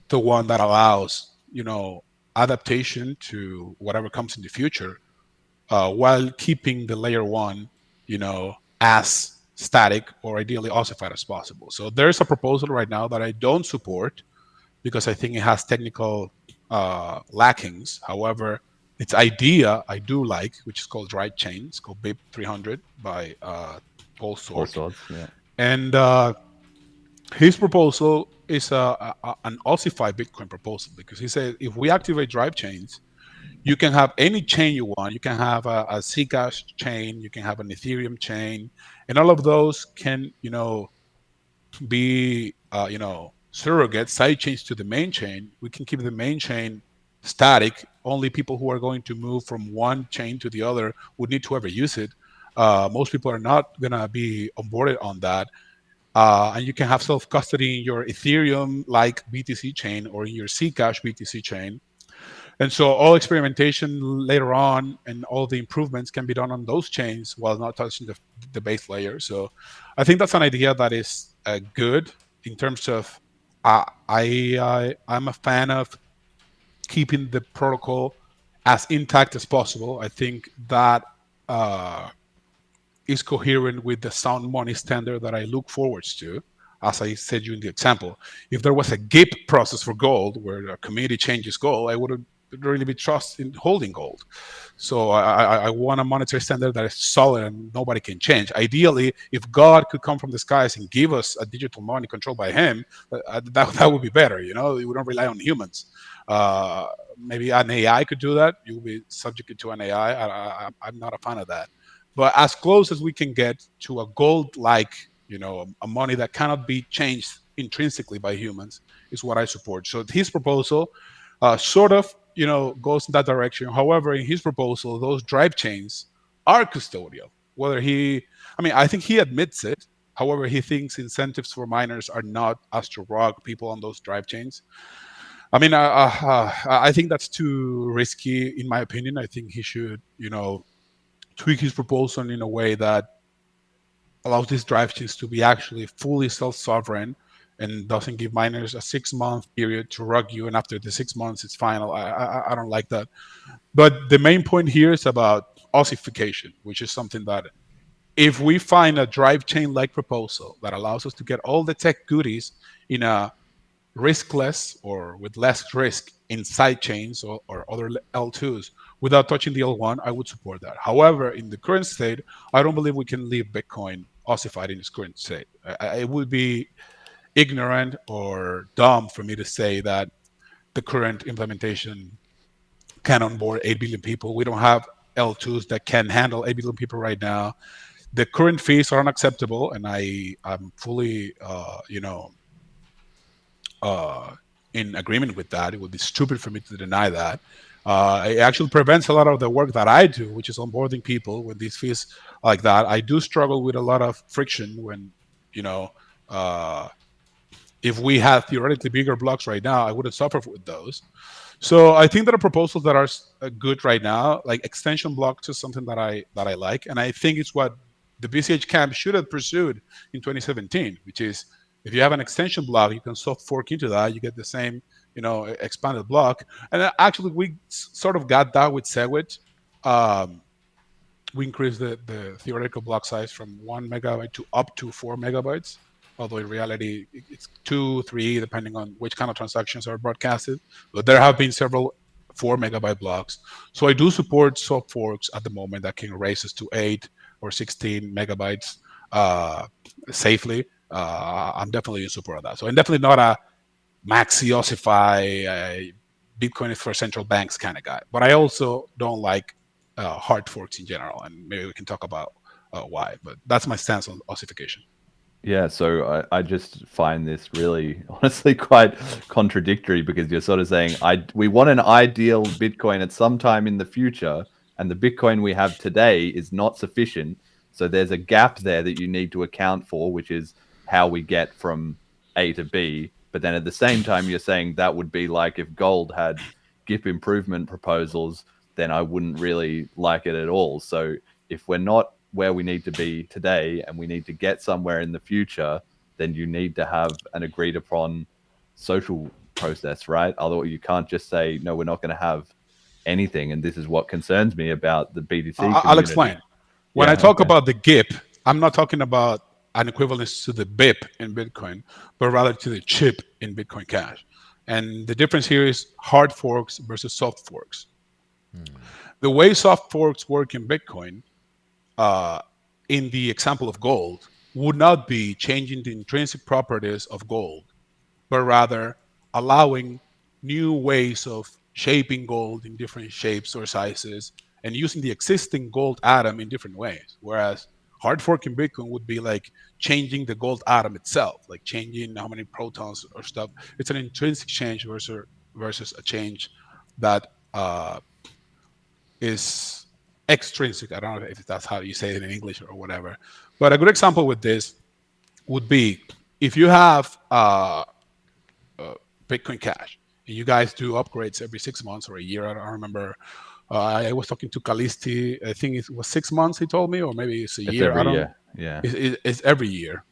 the one that allows, you know, adaptation to whatever comes in the future, while keeping the layer one, you know, as static or ideally ossified as possible. So there's a proposal right now that I don't support because I think it has technical lackings. However, its idea I do like, which is called Drive Chain. It's called BIP 300 by Paul Sword. Yeah. And his proposal is an ossified Bitcoin proposal, because he said if we activate drive chains, you can have any chain you want. You can have a Zcash chain, you can have an Ethereum chain, and all of those can, you know, be, you know, surrogate side chains to the main chain. We can keep the main chain static. Only people who are going to move from one chain to the other would need to ever use it. Most people are not going to be onboarded on that. And you can have self-custody in your Ethereum-like BTC chain or in your Zcash BTC chain. And so all experimentation later on and all the improvements can be done on those chains while not touching the base layer. So I think that's an idea that is good in terms of I'm a fan of keeping the protocol as intact as possible. I think that is coherent with the sound money standard that I look forwards to. As I said you in the example, if there was a GIP process for gold where a community changes gold, I wouldn't really be trust in holding gold. So I want a monetary standard that is solid and nobody can change. Ideally, if God could come from the skies and give us a digital money controlled by him, that would be better. You know, we don't rely on humans. Maybe an AI could do that. You'll be subjected to an AI. I'm not a fan of that. But as close as we can get to a gold-like, you know, a money that cannot be changed intrinsically by humans is what I support. So his proposal sort of, you know, goes in that direction. However, in his proposal, those drive chains are custodial. I think he admits it. However, he thinks incentives for miners are not as to rock people on those drive chains. I think that's too risky, in my opinion. I think he should, you know, tweak his proposal in a way that allows these drive chains to be actually fully self-sovereign and doesn't give miners a 6-month period to rug you, and after the 6 months it's final. I don't like that. But the main point here is about ossification, which is something that if we find a drive chain-like proposal that allows us to get all the tech goodies in a riskless or with less risk in side chains or other L2s without touching the L1, I would support that. However, in the current state, I don't believe we can leave Bitcoin ossified in its current state. It would be ignorant or dumb for me to say that the current implementation can onboard 8 billion people. We don't have L2s that can handle 8 billion people right now. The current fees are unacceptable, and I'm fully, in agreement with that. It would be stupid for me to deny that. It actually prevents a lot of the work that I do, which is onboarding people with these fees like that. I do struggle with a lot of friction when, you know, If we had theoretically bigger blocks right now, I wouldn't suffer with those. So I think there are proposals that are good right now, like extension blocks is something that I like, and I think it's what the BCH camp should have pursued in 2017, which is if you have an extension block, you can soft fork into that, you get the same, expanded block. And actually, we sort of got that with Segwit. Um, we increased the theoretical block size from 1 megabyte to up to 4 megabytes. Although in reality it's 2, 3, depending on which kind of transactions are broadcasted. But there have been several 4 megabyte blocks. So I do support soft forks at the moment that can raise us to 8 or 16 megabytes safely. I'm definitely in support of that. So I'm definitely not a Maxiosify, Bitcoin is for central banks kind of guy. But I also don't like hard forks in general, and maybe we can talk about why. But that's my stance on ossification. Yeah, so I just find this really, honestly, quite contradictory because you're sort of saying we want an ideal Bitcoin at some time in the future, and the Bitcoin we have today is not sufficient. So there's a gap there that you need to account for, which is how we get from A to B. But then at the same time, you're saying that would be like if gold had GIP improvement proposals, then I wouldn't really like it at all. So if we're not where we need to be today and we need to get somewhere in the future, then you need to have an agreed upon social process, right? Otherwise, you can't just say, no, we're not going to have anything. And this is what concerns me about the BTC community. I'll explain. When I talk about the GIP, I'm not talking about an equivalence to the BIP in Bitcoin, but rather to the chip in Bitcoin Cash. And the difference here is hard forks versus soft forks. The way soft forks work in Bitcoin, in the example of gold, would not be changing the intrinsic properties of gold, but rather allowing new ways of shaping gold in different shapes or sizes and using the existing gold atom in different ways. Whereas hard fork in Bitcoin would be like changing the gold atom itself, like changing how many protons or stuff. It's an intrinsic change versus a change that is extrinsic. I don't know if that's how you say it in English or whatever. But a good example with this would be if you have Bitcoin Cash and you guys do upgrades every 6 months or a year. I don't remember. I was talking to Callisti. I think it was 6 months, he told me, or maybe it's a year. Every year. Yeah. It's every year.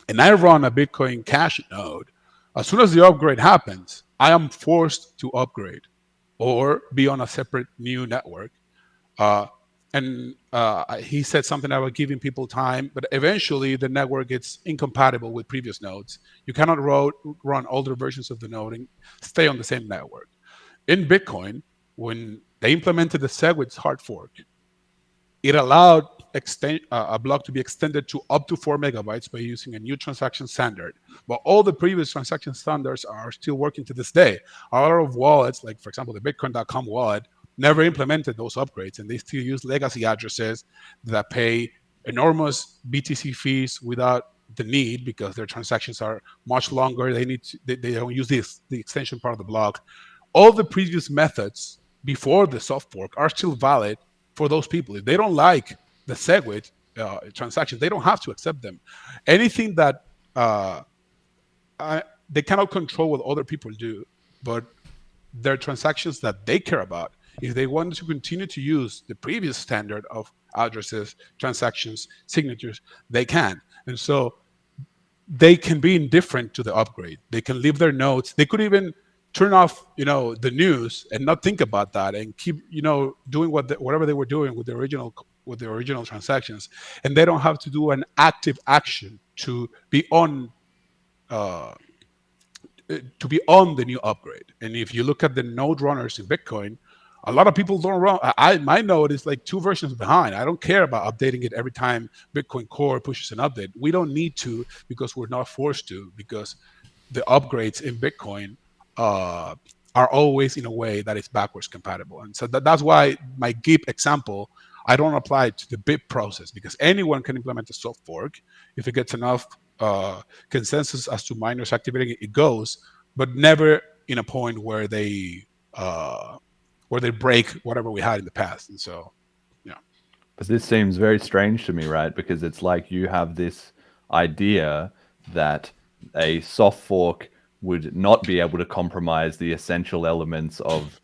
And I run a Bitcoin Cash node. As soon as the upgrade happens, I am forced to upgrade or be on a separate new network. And he said something about giving people time, but eventually the network gets incompatible with previous nodes. You cannot run older versions of the node and stay on the same network. In Bitcoin, when they implemented the SegWit hard fork, it allowed a block to be extended to up to 4 megabytes by using a new transaction standard. But all the previous transaction standards are still working to this day. A lot of wallets, like for example, the Bitcoin.com wallet, never implemented those upgrades, and they still use legacy addresses that pay enormous BTC fees without the need because their transactions are much longer. They don't use the extension part of the block. All the previous methods before the soft fork are still valid for those people. If they don't like the SegWit transactions, they don't have to accept them. Anything that they cannot control what other people do, but their transactions that they care about, if they want to continue to use the previous standard of addresses, transactions, signatures, they can. And so they can be indifferent to the upgrade. They can leave their notes. They could even turn off, the news and not think about that and keep, doing whatever they were doing with the original transactions. And they don't have to do an active action to be on the new upgrade. And if you look at the node runners in Bitcoin, a lot of people don't run. My node is like 2 versions behind. I don't care about updating it every time Bitcoin Core pushes an update. We don't need to because we're not forced to, because the upgrades in Bitcoin are always in a way that is backwards compatible. And so that's why my GIP example, I don't apply it to the BIP process, because anyone can implement a soft fork. If it gets enough consensus as to miners activating it goes, but never in a point where they break whatever we had in the past. And so, yeah. But this seems very strange to me, right? Because it's like you have this idea that a soft fork would not be able to compromise the essential elements of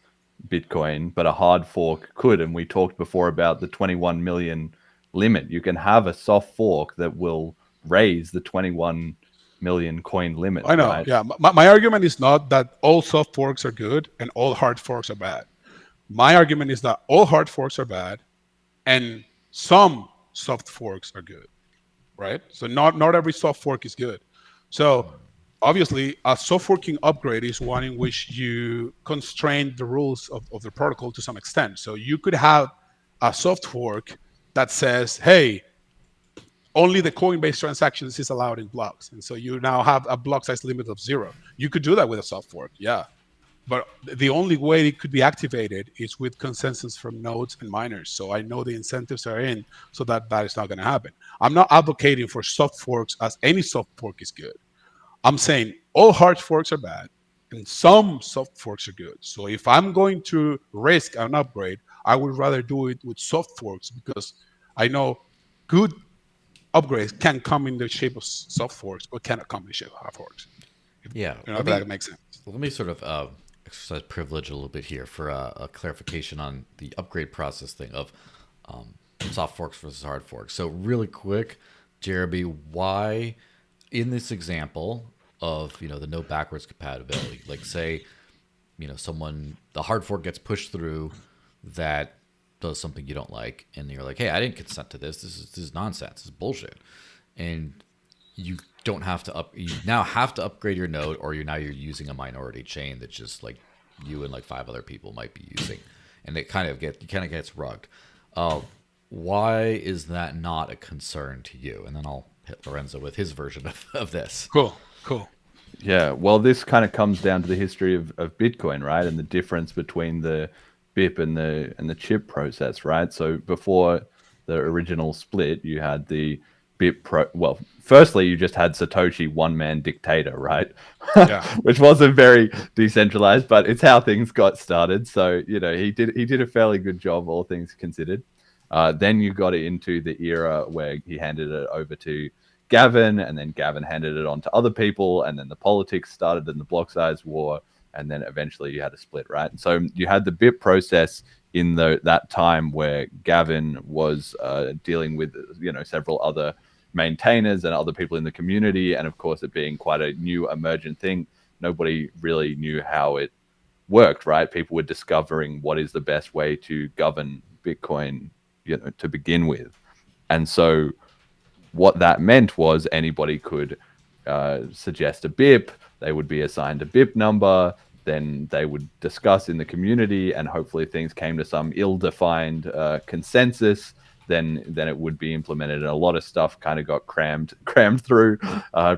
Bitcoin, but a hard fork could. And we talked before about the 21 million limit. You can have a soft fork that will raise the 21 million coin limit, I know. right? Yeah. My argument is not that all soft forks are good and all hard forks are bad. My argument is that all hard forks are bad and some soft forks are good, right? So not every soft fork is good. So obviously, a soft forking upgrade is one in which you constrain the rules of the protocol to some extent. So you could have a soft fork that says, hey, only the Coinbase transactions is allowed in blocks. And so you now have a block size limit of 0. You could do that with a soft fork, yeah. But the only way it could be activated is with consensus from nodes and miners. So I know the incentives are in so that is not going to happen. I'm not advocating for soft forks as any soft fork is good. I'm saying all hard forks are bad and some soft forks are good. So if I'm going to risk an upgrade, I would rather do it with soft forks because I know good upgrades can come in the shape of soft forks, but cannot come in the shape of hard forks. Yeah, If that makes sense. Let me sort of exercise privilege a little bit here for a clarification on the upgrade process thing of soft forks versus hard forks. So really quick, Jeremy, why in this example of the no backwards compatibility, like say someone, the hard fork gets pushed through that does something you don't like, and you're like, hey, I didn't consent to this. This is nonsense. This is bullshit. And you don't have to you now have to upgrade your node, or you're using a minority chain that just like you and like 5 other people might be using, and it kind of gets rugged. Why is that not a concern to you? And then I'll hit Lorenzo with his version of this. Cool. Yeah, well, this kind of comes down to the history of Bitcoin, right? And the difference between the BIP and the chip process, right? So before the original split, you had the BIP well, firstly, you just had Satoshi one-man dictator, right? Yeah. Which wasn't very decentralized, but it's how things got started. So, he did a fairly good job, all things considered. Then you got into the era where he handed it over to Gavin, and then Gavin handed it on to other people, and then the politics started in the block size war, and then eventually you had a split, right? And so you had the BIP process in that time where Gavin was dealing with several other maintainers and other people in the community, and of course it being quite a new emergent thing, nobody really knew how it worked, right? People were discovering what is the best way to govern Bitcoin, to begin with. And so what that meant was anybody could suggest a BIP, they would be assigned a BIP number, then they would discuss in the community, and hopefully things came to some ill-defined consensus, then it would be implemented. And a lot of stuff kind of got crammed through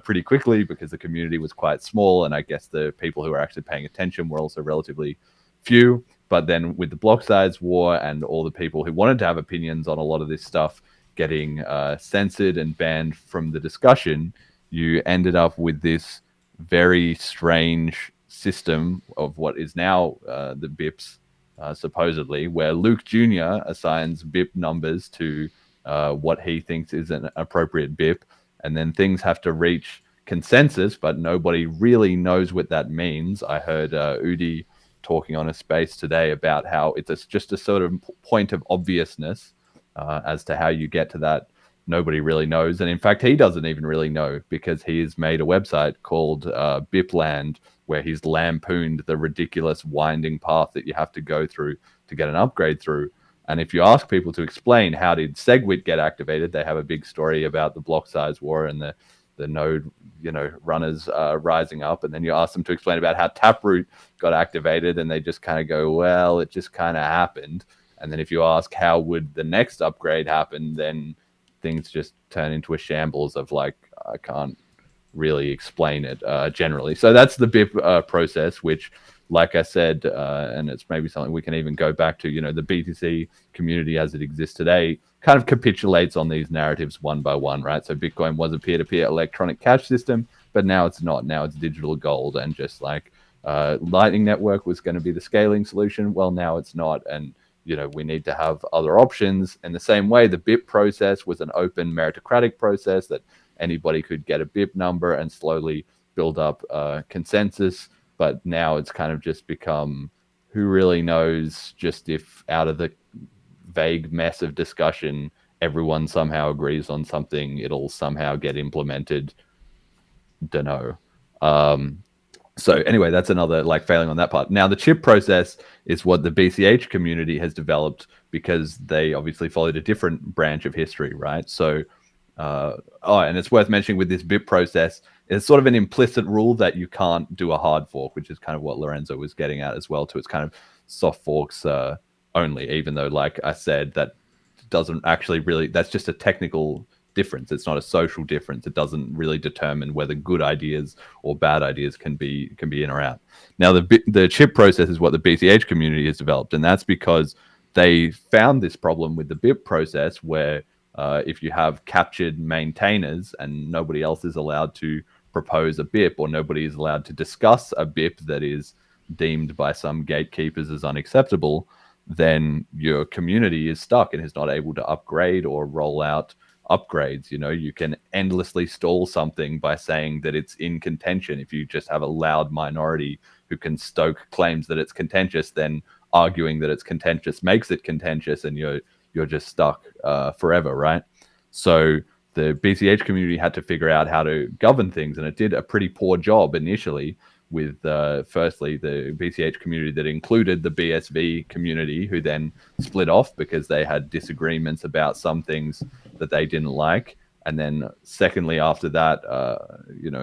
pretty quickly because the community was quite small, and I guess the people who were actually paying attention were also relatively few. But then with the block size war and all the people who wanted to have opinions on a lot of this stuff getting censored and banned from the discussion, you ended up with this very strange system of what is now the BIPs, supposedly, where Luke Jr. assigns BIP numbers to what he thinks is an appropriate BIP, and then things have to reach consensus, but nobody really knows what that means. I heard Udi talking on a space today about how it's just a sort of point of obviousness as to how you get to that. Nobody really knows. And in fact, he doesn't even really know, because he's made a website called Bipland, where he's lampooned the ridiculous winding path that you have to go through to get an upgrade through. And if you ask people to explain how did SegWit get activated, they have a big story about the block size war and the node, runners rising up. And then you ask them to explain about how Taproot got activated, and they just kind of go, well, it just kind of happened. And then if you ask how would the next upgrade happen, then things just turn into a shambles of like, I can't really explain it generally. So that's the BIP process, which, like I said, and it's maybe something we can even go back to, the BTC community as it exists today kind of capitulates on these narratives one by one, right? So Bitcoin was a peer-to-peer electronic cash system, but now it's not. Now it's digital gold, and just like Lightning Network was going to be the scaling solution, well, now it's not. And we need to have other options. In the same way, the BIP process was an open meritocratic process that anybody could get a BIP number and slowly build up consensus. But now it's kind of just become, who really knows, just if out of the vague mess of discussion, everyone somehow agrees on something, it'll somehow get implemented. Dunno. So anyway, that's another like failing on that part. Now the chip process is what the BCH community has developed because they obviously followed a different branch of history, right? So, and it's worth mentioning with this BIP process, it's sort of an implicit rule that you can't do a hard fork, which is kind of what Lorenzo was getting at as well too. It's kind of soft forks only, even though, like I said, that doesn't actually really, that's just a technical difference. It's not a social difference. It doesn't really determine whether good ideas or bad ideas can be in or out. Now, the chip process is what the BCH community has developed, and that's because they found this problem with the BIP process where if you have captured maintainers and nobody else is allowed to propose a BIP, or nobody is allowed to discuss a BIP that is deemed by some gatekeepers as unacceptable, then your community is stuck and is not able to upgrade or roll out upgrades. You know, you can endlessly stall something by saying that it's in contention. If you just have a loud minority who can stoke claims that it's contentious, then arguing that it's contentious makes it contentious, and you're just stuck forever, right? So the BCH community had to figure out how to govern things, and it did a pretty poor job initially with firstly the BCH community that included the BSV community, who then split off because they had disagreements about some things that they didn't like. And then secondly, after that,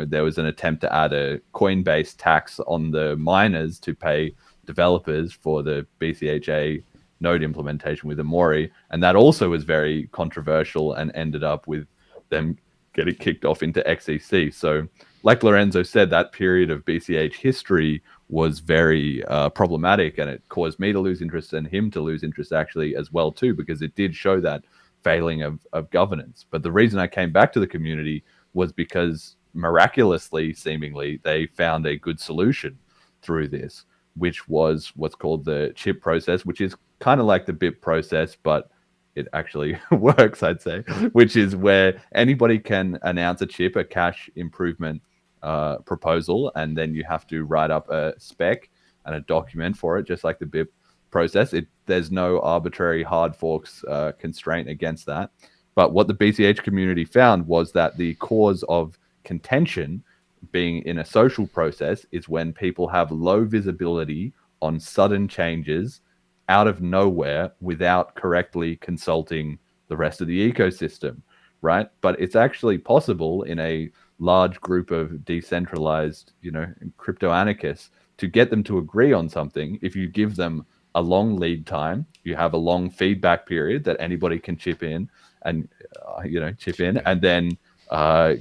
there was an attempt to add a Coinbase tax on the miners to pay developers for the BCHA node implementation with Amori. And that also was very controversial and ended up with them getting kicked off into XEC. So like Lorenzo said, that period of BCH history was very problematic, and it caused me to lose interest and him to lose interest actually as well too, because it did show that failing of governance. But the reason I came back to the community was because miraculously, seemingly, they found a good solution through this, which was what's called the chip process, which is kind of like the BIP process, but it actually works, I'd say, which is where anybody can announce a chip, a cache improvement proposal, and then you have to write up a spec and a document for it, just like the BIP process. There's no arbitrary hard forks constraint against that. But what the BCH community found was that the cause of contention being in a social process is when people have low visibility on sudden changes out of nowhere without correctly consulting the rest of the ecosystem, right? But it's actually possible in a large group of decentralized, crypto anarchists to get them to agree on something if you give them a long lead time. You have a long feedback period that anybody can chip in, and and then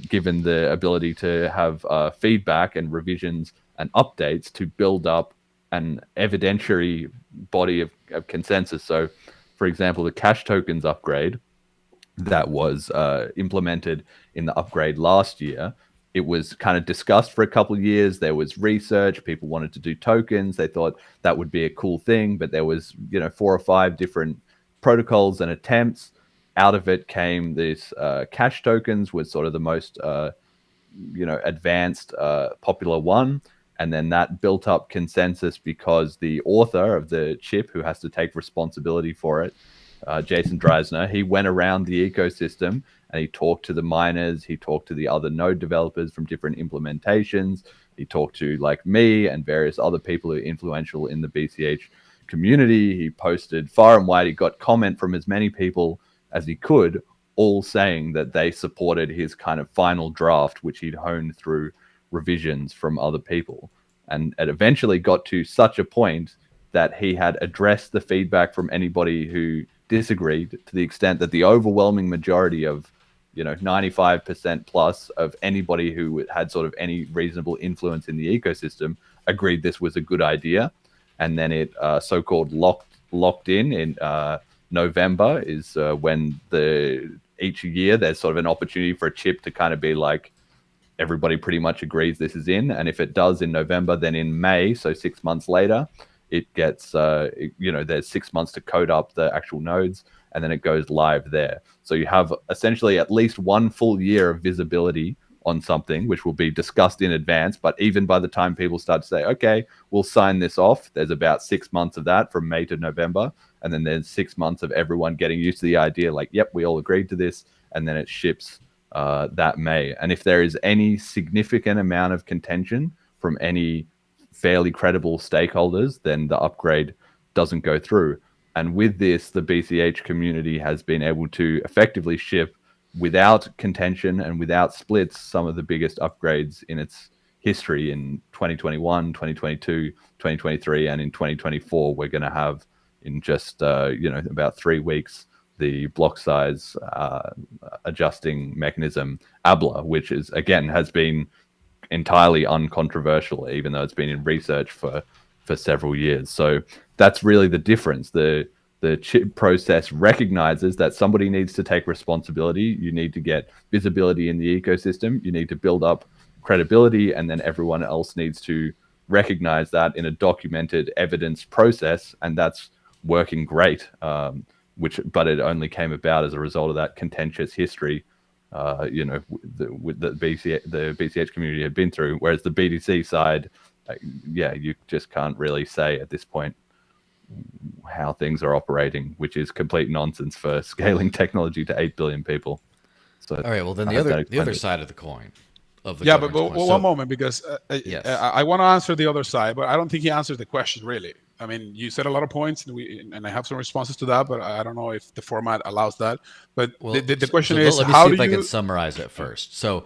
given the ability to have feedback and revisions and updates to build up an evidentiary body of consensus. So, for example, the cash tokens upgrade that was implemented in the upgrade last year, it was kind of discussed for a couple of years. There was research. People wanted to do tokens. They thought that would be a cool thing, but there was 4 or 5 different protocols and attempts. Out of it came this cash tokens was sort of the most advanced popular one. And then that built up consensus because the author of the chip, who has to take responsibility for it, Jason Dreisner, he went around the ecosystem and he talked to the miners. He talked to the other node developers from different implementations. He talked to like me and various other people who are influential in the BCH community. He posted far and wide. He got comment from as many people as he could, all saying that they supported his kind of final draft, which he'd honed through revisions from other people. And it eventually got to such a point that he had addressed the feedback from anybody who disagreed, to the extent that the overwhelming majority of 95% plus of anybody who had sort of any reasonable influence in the ecosystem agreed this was a good idea. And then it so-called locked in November is when each year there's sort of an opportunity for a chip to kind of be like, everybody pretty much agrees this is in. And if it does in November, then in May, so 6 months later, it gets, there's 6 months to code up the actual nodes. and then it goes live there. So you have essentially at least 1 full year of visibility on something, which will be discussed in advance. But even by the time people start to say, okay, we'll sign this off, there's about 6 months of that from May to November. And then there's 6 months of everyone getting used to the idea, like, yep, we all agreed to this. And then it ships that May. And if there is any significant amount of contention from any fairly credible stakeholders, then the upgrade doesn't go through. And with this, the BCH community has been able to effectively ship without contention and without splits some of the biggest upgrades in its history in 2021, 2022, 2023, and in 2024. We're going to have in just about 3 weeks the block size adjusting mechanism ABLA, which has been entirely uncontroversial, even though it's been in research for several years. So that's really the difference. The chip process recognizes that somebody needs to take responsibility. You need to get visibility in the ecosystem. You need to build up credibility, and then everyone else needs to recognize that in a documented evidence process, and that's working great. But it only came about as a result of that contentious history, the BCH community had been through. Whereas the BTC side, you just can't really say at this point how things are operating, which is complete nonsense for scaling technology to 8 billion people. So, all right, well then the other side of the coin. But one moment, because yes. I want to answer the other side, but I don't think he answered the question really. I mean, you said a lot of points, and I have some responses to that, but I don't know if the format allows that. But the question is, let me how see if I can summarize it first. So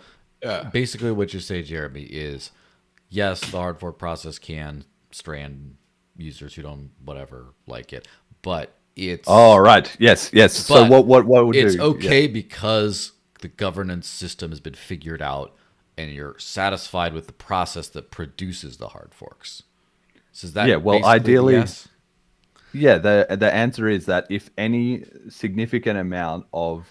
basically what you say, Jeremy, is yes, the hard fork process can strand users who don't like it, but it's yes. So what would it's do? Okay because the governance system has been figured out, and you're satisfied with the process that produces the hard forks. So is that ideally, yes? Yeah, the answer is that if any significant amount of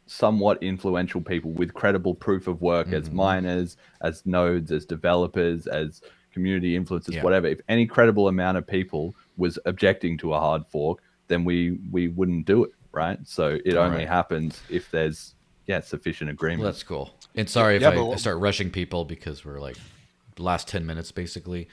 somewhat influential people with credible proof of work as miners, as nodes, as developers, as community influencers, whatever, if any credible amount of people was objecting to a hard fork, then we wouldn't do it, right? So it only happens if there's sufficient agreement. Well, that's cool. And sorry if I start rushing people because we're like the last 10 minutes basically,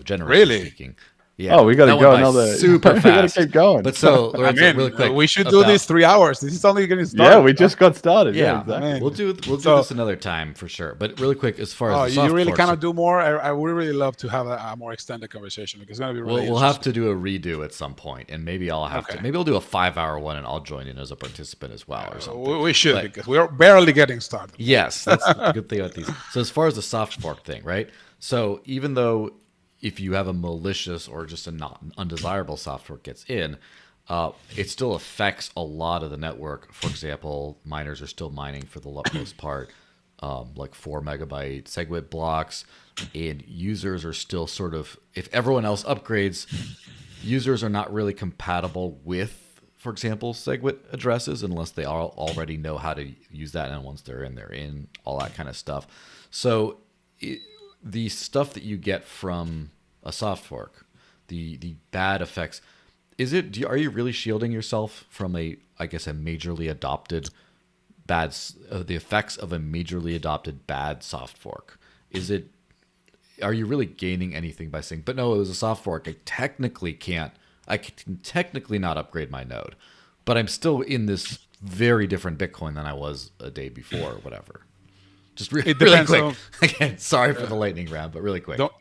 generally speaking. Yeah. Oh, we got to go another super fast. We got to keep going. But so, Lorenzo, really quick, we should do this 3 hours. This is only getting started. Yeah, we just got started. Yeah, exactly. We'll do this another time for sure. But really quick, as far as the soft you really forks, cannot do more. I would really love to have a more extended conversation because it's going to be really. We'll have to do a redo at some point, and maybe I'll have to. Maybe I'll do a 5-hour one, and I'll join in as a participant as well, or something. We should, because we're barely getting started. Yes, that's the good thing about these. So as far as the soft fork thing, right? So even though if you have a malicious or just a not undesirable soft fork gets in, it still affects a lot of the network. For example, miners are still mining for the most part, like 4 megabyte SegWit blocks, and users are still sort of, if everyone else upgrades, users are not really compatible with, for example, SegWit addresses unless they already know how to use that, and once they're in, all that kind of stuff. So the stuff that you get from a soft fork, the bad effects, are you really shielding yourself from the effects of a majorly adopted bad soft fork? Are you really gaining anything by saying, but no, it was a soft fork, I can technically not upgrade my node, but I'm still in this very different Bitcoin than I was a day before or whatever? Just really quick. Again, sorry for the lightning round, but really quick. Don't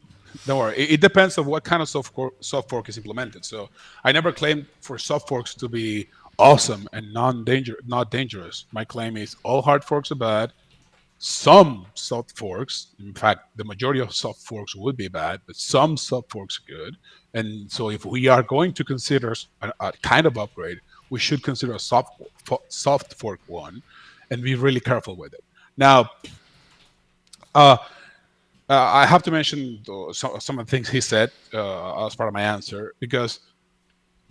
worry. It depends on what kind of soft fork is implemented. So I never claimed for soft forks to be awesome and not dangerous. My claim is all hard forks are bad. Some soft forks, in fact, the majority of soft forks would be bad, but some soft forks are good. And so if we are going to consider a kind of upgrade, we should consider a soft fork one and be really careful with it. Now, I have to mention some of the things he said as part of my answer, because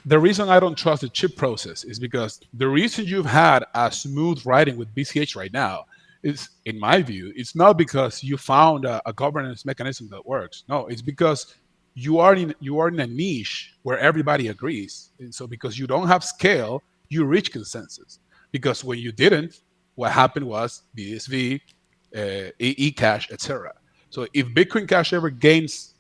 the reason I don't trust the chip process is because the reason you've had a smooth writing with BCH right now is, in my view, it's not because you found a governance mechanism that works. No, it's because you are in a niche where everybody agrees. And so because you don't have scale, you reach consensus. Because when you didn't, what happened was BSV, eCash, etc. So if Bitcoin Cash ever gains,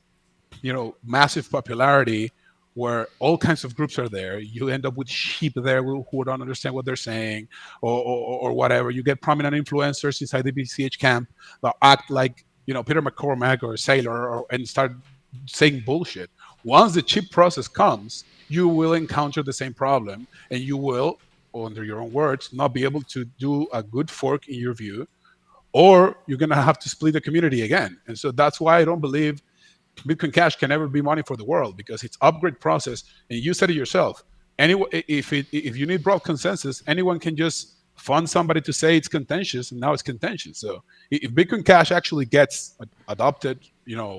massive popularity, where all kinds of groups are there, you end up with sheep there who don't understand what they're saying, or whatever. You get prominent influencers inside the BCH camp that act like Peter McCormack or Sailor, and start saying bullshit. Once the chip process comes, you will encounter the same problem, and you will, under your own words, not be able to do a good fork in your view, or you're going to have to split the community again. And so that's why I don't believe Bitcoin Cash can never be money for the world, because it's upgrade process. And you said it yourself. If you need broad consensus, anyone can just fund somebody to say it's contentious, and now it's contentious. So if Bitcoin Cash actually gets adopted,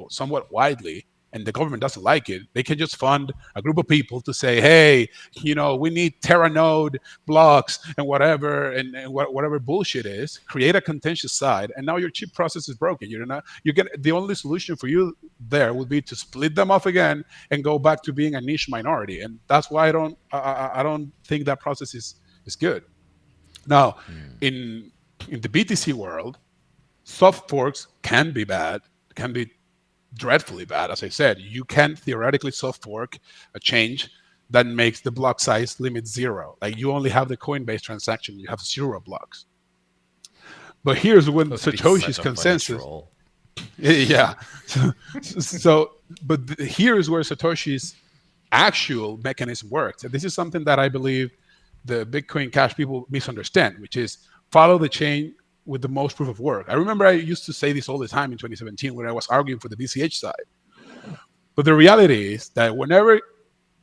somewhat widely, and the government doesn't like it, they can just fund a group of people to say, hey, we need Terranode blocks and whatever, and whatever bullshit is, create a contentious side, and now your chip process is broken. The only solution for you there would be to split them off again and go back to being a niche minority. And that's why I don't think that process is good. Now, in the BTC world, soft forks can be bad, can be dreadfully bad. As I said, you can theoretically soft fork a change that makes the block size limit 0. Like, you only have the Coinbase transaction, you have 0 blocks. But here's when Satoshi's consensus. Yeah. But here's where Satoshi's actual mechanism works. And this is something that I believe the Bitcoin Cash people misunderstand, which is follow the chain with the most proof of work. I remember I used to say this all the time in 2017 when I was arguing for the BCH side. But the reality is that whenever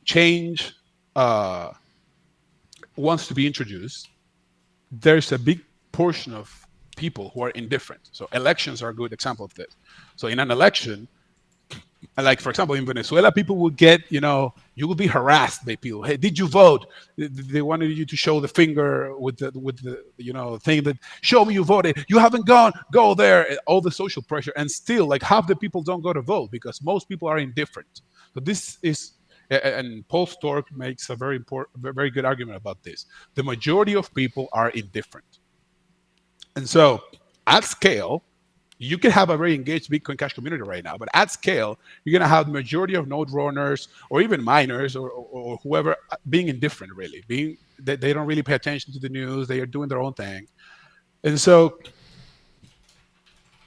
change wants to be introduced, there's a big portion of people who are indifferent. So elections are a good example of this. So in an election, like for example in Venezuela, people will get, you will be harassed by people. Hey, did you vote? They wanted you to show the finger with the thing that show me you voted. You haven't gone. Go there. All the social pressure, and still like half the people don't go to vote because most people are indifferent. So this is, and Paul Stork makes a very good argument about this. The majority of people are indifferent, and so at scale, you can have a very engaged Bitcoin Cash community right now, but at scale, you're going to have the majority of node runners or even miners or whoever being indifferent, really. They don't really pay attention to the news. They are doing their own thing. And so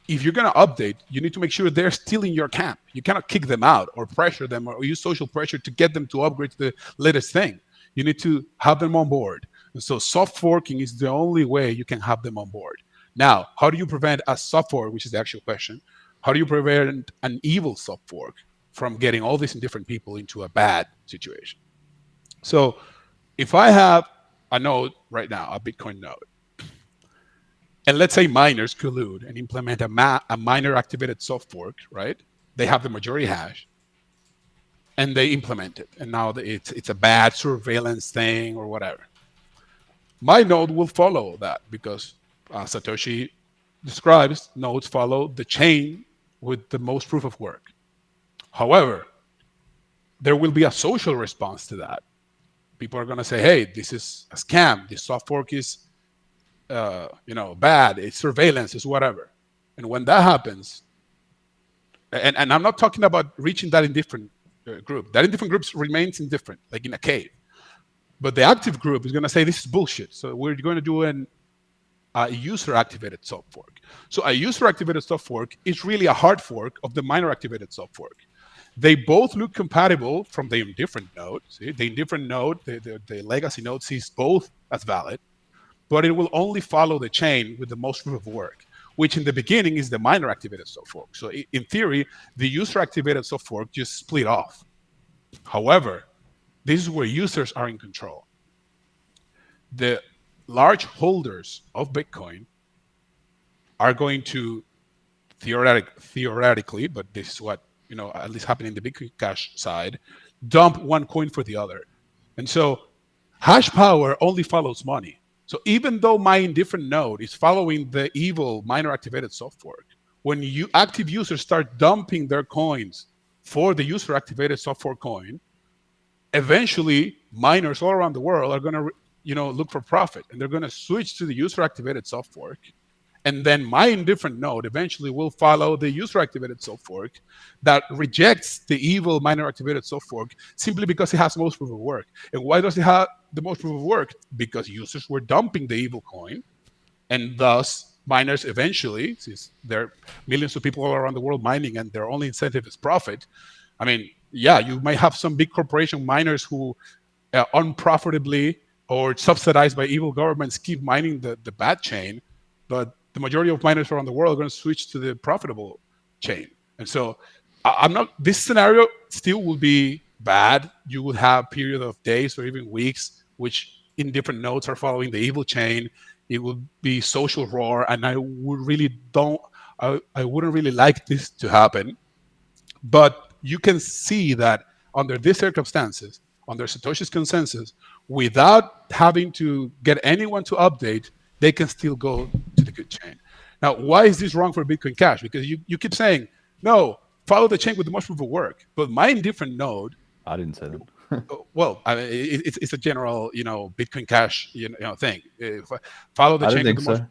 if you're going to update, you need to make sure they're still in your camp. You cannot kick them out or pressure them or use social pressure to get them to upgrade to the latest thing. You need to have them on board. And so soft forking is the only way you can have them on board. Now, how do you prevent a soft fork, which is the actual question? How do you prevent an evil soft fork from getting all these indifferent people into a bad situation? So if I have a node right now, a Bitcoin node, and let's say miners collude and implement a miner activated soft fork, right? They have the majority hash and they implement it. And now it's a bad surveillance thing or whatever. My node will follow that because Satoshi describes nodes follow the chain with the most proof of work. However, there will be a social response to that. People are going to say, hey, this is a scam. This soft fork is bad. It's surveillance. It's whatever. And when that happens, and I'm not talking about reaching that indifferent group. That indifferent group remains indifferent, like in a cave. But the active group is going to say, this is bullshit. So we're going to do a user-activated soft fork. So a user-activated soft fork is really a hard fork of the miner-activated soft fork. They both look compatible from the indifferent node. See, the indifferent node, the legacy node sees both as valid, but it will only follow the chain with the most proof of work, which in the beginning is the miner-activated soft fork. So in theory, the user-activated soft fork just split off. However, this is where users are in control. The large holders of Bitcoin are going to theoretically, but this is what at least happening in the Bitcoin Cash side, dump one coin for the other. And so hash power only follows money. So even though my indifferent node is following the evil miner activated soft fork, when active users start dumping their coins for the user activated soft fork coin, eventually miners all around the world are going to look for profit, and they're going to switch to the user-activated soft fork. And then my indifferent node eventually will follow the user-activated soft fork that rejects the evil miner-activated soft fork simply because it has the most proof of work. And why does it have the most proof of work? Because users were dumping the evil coin, and thus miners eventually, since there are millions of people all around the world mining and their only incentive is profit. I mean, yeah, you might have some big corporation miners who unprofitably or subsidized by evil governments keep mining the bad chain, but the majority of miners around the world are going to switch to the profitable chain. And so this scenario still will be bad. You would have period of days or even weeks, which in different nodes are following the evil chain. It would be social roar, and I wouldn't really like this to happen. But you can see that under these circumstances, under Satoshi's consensus, without having to get anyone to update, they can still go to the good chain. Now, why is this wrong for Bitcoin Cash? Because you keep saying, no, follow the chain with the most proof of work. But my indifferent node... I didn't say that. Well, I mean, it's a general, Bitcoin Cash, thing. Follow the chain. I don't think so.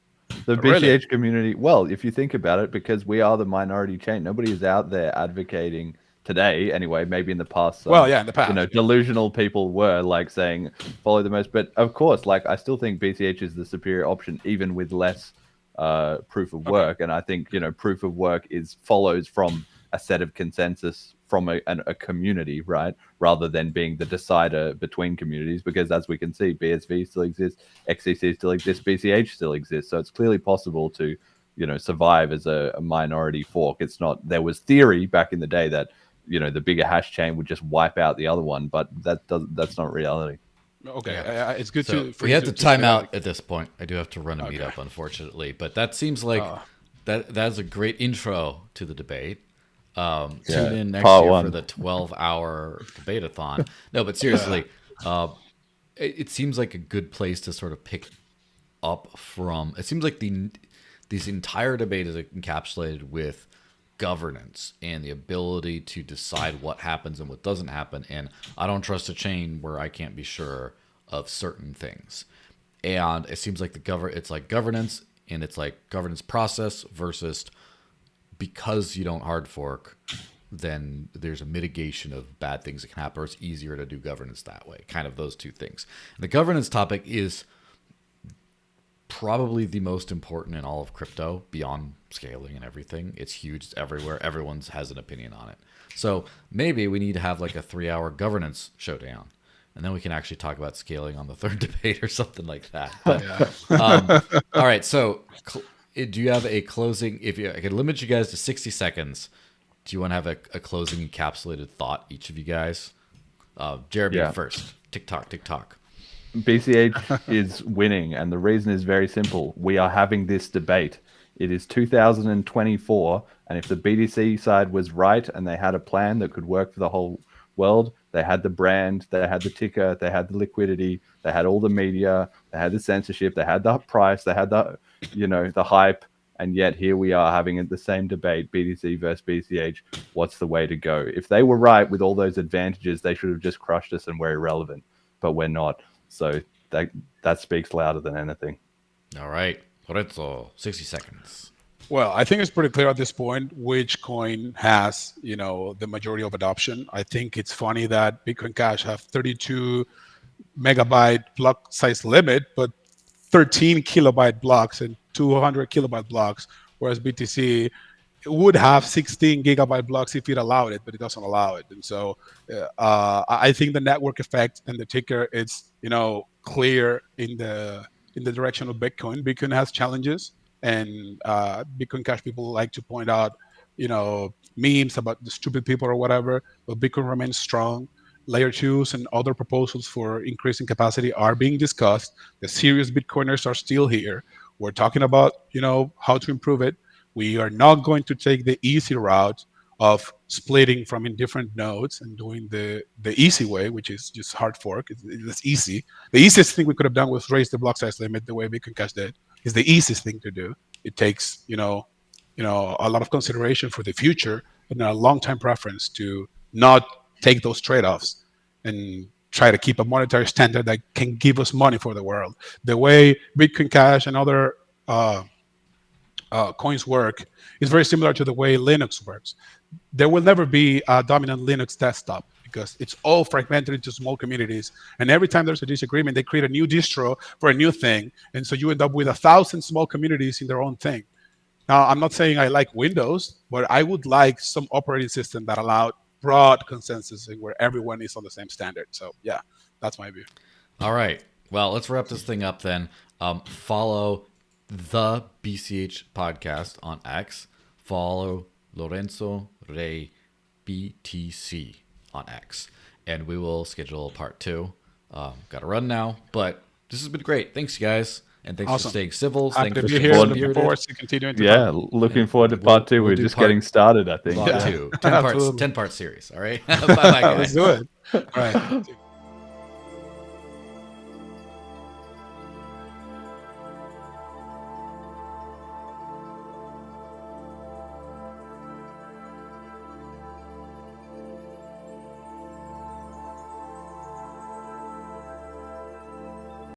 The BCH community, well, if you think about it, because we are the minority chain, nobody is out there advocating today, anyway, maybe in the past. In the past. Delusional people were like saying, follow the most. But of course, I still think BCH is the superior option, even with less proof of work. And I think, proof of work follows from a set of consensus from a community, right? Rather than being the decider between communities, because as we can see, BSV still exists, XCC still exists, BCH still exists. So it's clearly possible to, survive as a minority fork. It's not, there was theory back in the day that, the bigger hash chain would just wipe out the other one, but that's not reality. Okay, it's good we have to time out at this point. I do have to run a meetup, unfortunately, but that seems like that's a great intro to the debate. Tune in next year for the 12-hour debate-a-thon. No, but seriously, it seems like a good place to sort of pick up from. It seems like this entire debate is encapsulated with governance and the ability to decide what happens and what doesn't happen. And I don't trust a chain where I can't be sure of certain things. And it seems like it's like governance, and it's like governance process versus because you don't hard fork, then there's a mitigation of bad things that can happen, or it's easier to do governance that way. Kind of those two things. And the governance topic is probably the most important in all of crypto, beyond scaling and everything. It's huge. It's everywhere. Everyone has an opinion on it. So maybe we need to have like a 3-hour governance showdown, and then we can actually talk about scaling on the third debate or something like that. But, all right. So do you have a closing? If I could limit you guys to 60 seconds, do you want to have a closing encapsulated thought, each of you guys? Jeremy first. TikTok. BCH is winning, and the reason is very simple. We are having this debate. It is 2024, and if the BTC side was right and they had a plan that could work for the whole world, they had the brand, they had the ticker, they had the liquidity, they had all the media, they had the censorship, they had the price, they had the the hype, and yet here we are having the same debate, BTC versus BCH. What's the way to go? If they were right with all those advantages, they should have just crushed us and we're irrelevant, but we're not. So that speaks louder than anything. All right, Lorenzo, 60 seconds. Well, I think it's pretty clear at this point which coin has, the majority of adoption. I think it's funny that Bitcoin Cash have 32 megabyte block size limit, but 13 kilobyte blocks and 200 kilobyte blocks, whereas BTC would have 16 gigabyte blocks if it allowed it, but it doesn't allow it. And so I think the network effect and the ticker is, clear in the direction of Bitcoin. Bitcoin has challenges, and Bitcoin Cash people like to point out, memes about the stupid people or whatever, but Bitcoin remains strong. Layer 2s and other proposals for increasing capacity are being discussed. The serious Bitcoiners are still here. We're talking about, how to improve it. We are not going to take the easy route of splitting from indifferent nodes and doing the easy way, which is just hard fork. It's easy. The easiest thing we could have done was raise the block size limit the way Bitcoin Cash did. It's the easiest thing to do. It takes, a lot of consideration for the future and a long-time preference to not take those trade-offs. And try to keep a monetary standard that can give us money for the world. The way Bitcoin Cash and other coins work is very similar to the way Linux works. There will never be a dominant Linux desktop because it's all fragmented into small communities. And every time there's a disagreement, they create a new distro for a new thing. And so you end up with 1,000 small communities in their own thing. Now, I'm not saying I like Windows, but I would like some operating system that allowed broad consensus and where everyone is on the same standard. So yeah, that's my view. All right. Well, let's wrap this thing up then. Follow the BCH podcast on X. Follow Lorenzo Rey BTC on X. And we will schedule part 2. Got to run now, but this has been great. Thanks, guys. And thanks for staying civil. Happy Thanks to for be here. staying Looking forward to continuing to talk. Looking forward to part 2. we'll We're do just part- getting started, I think. Part 2. 10 parts series. All right. Bye-bye, guys. Let's do it. All right.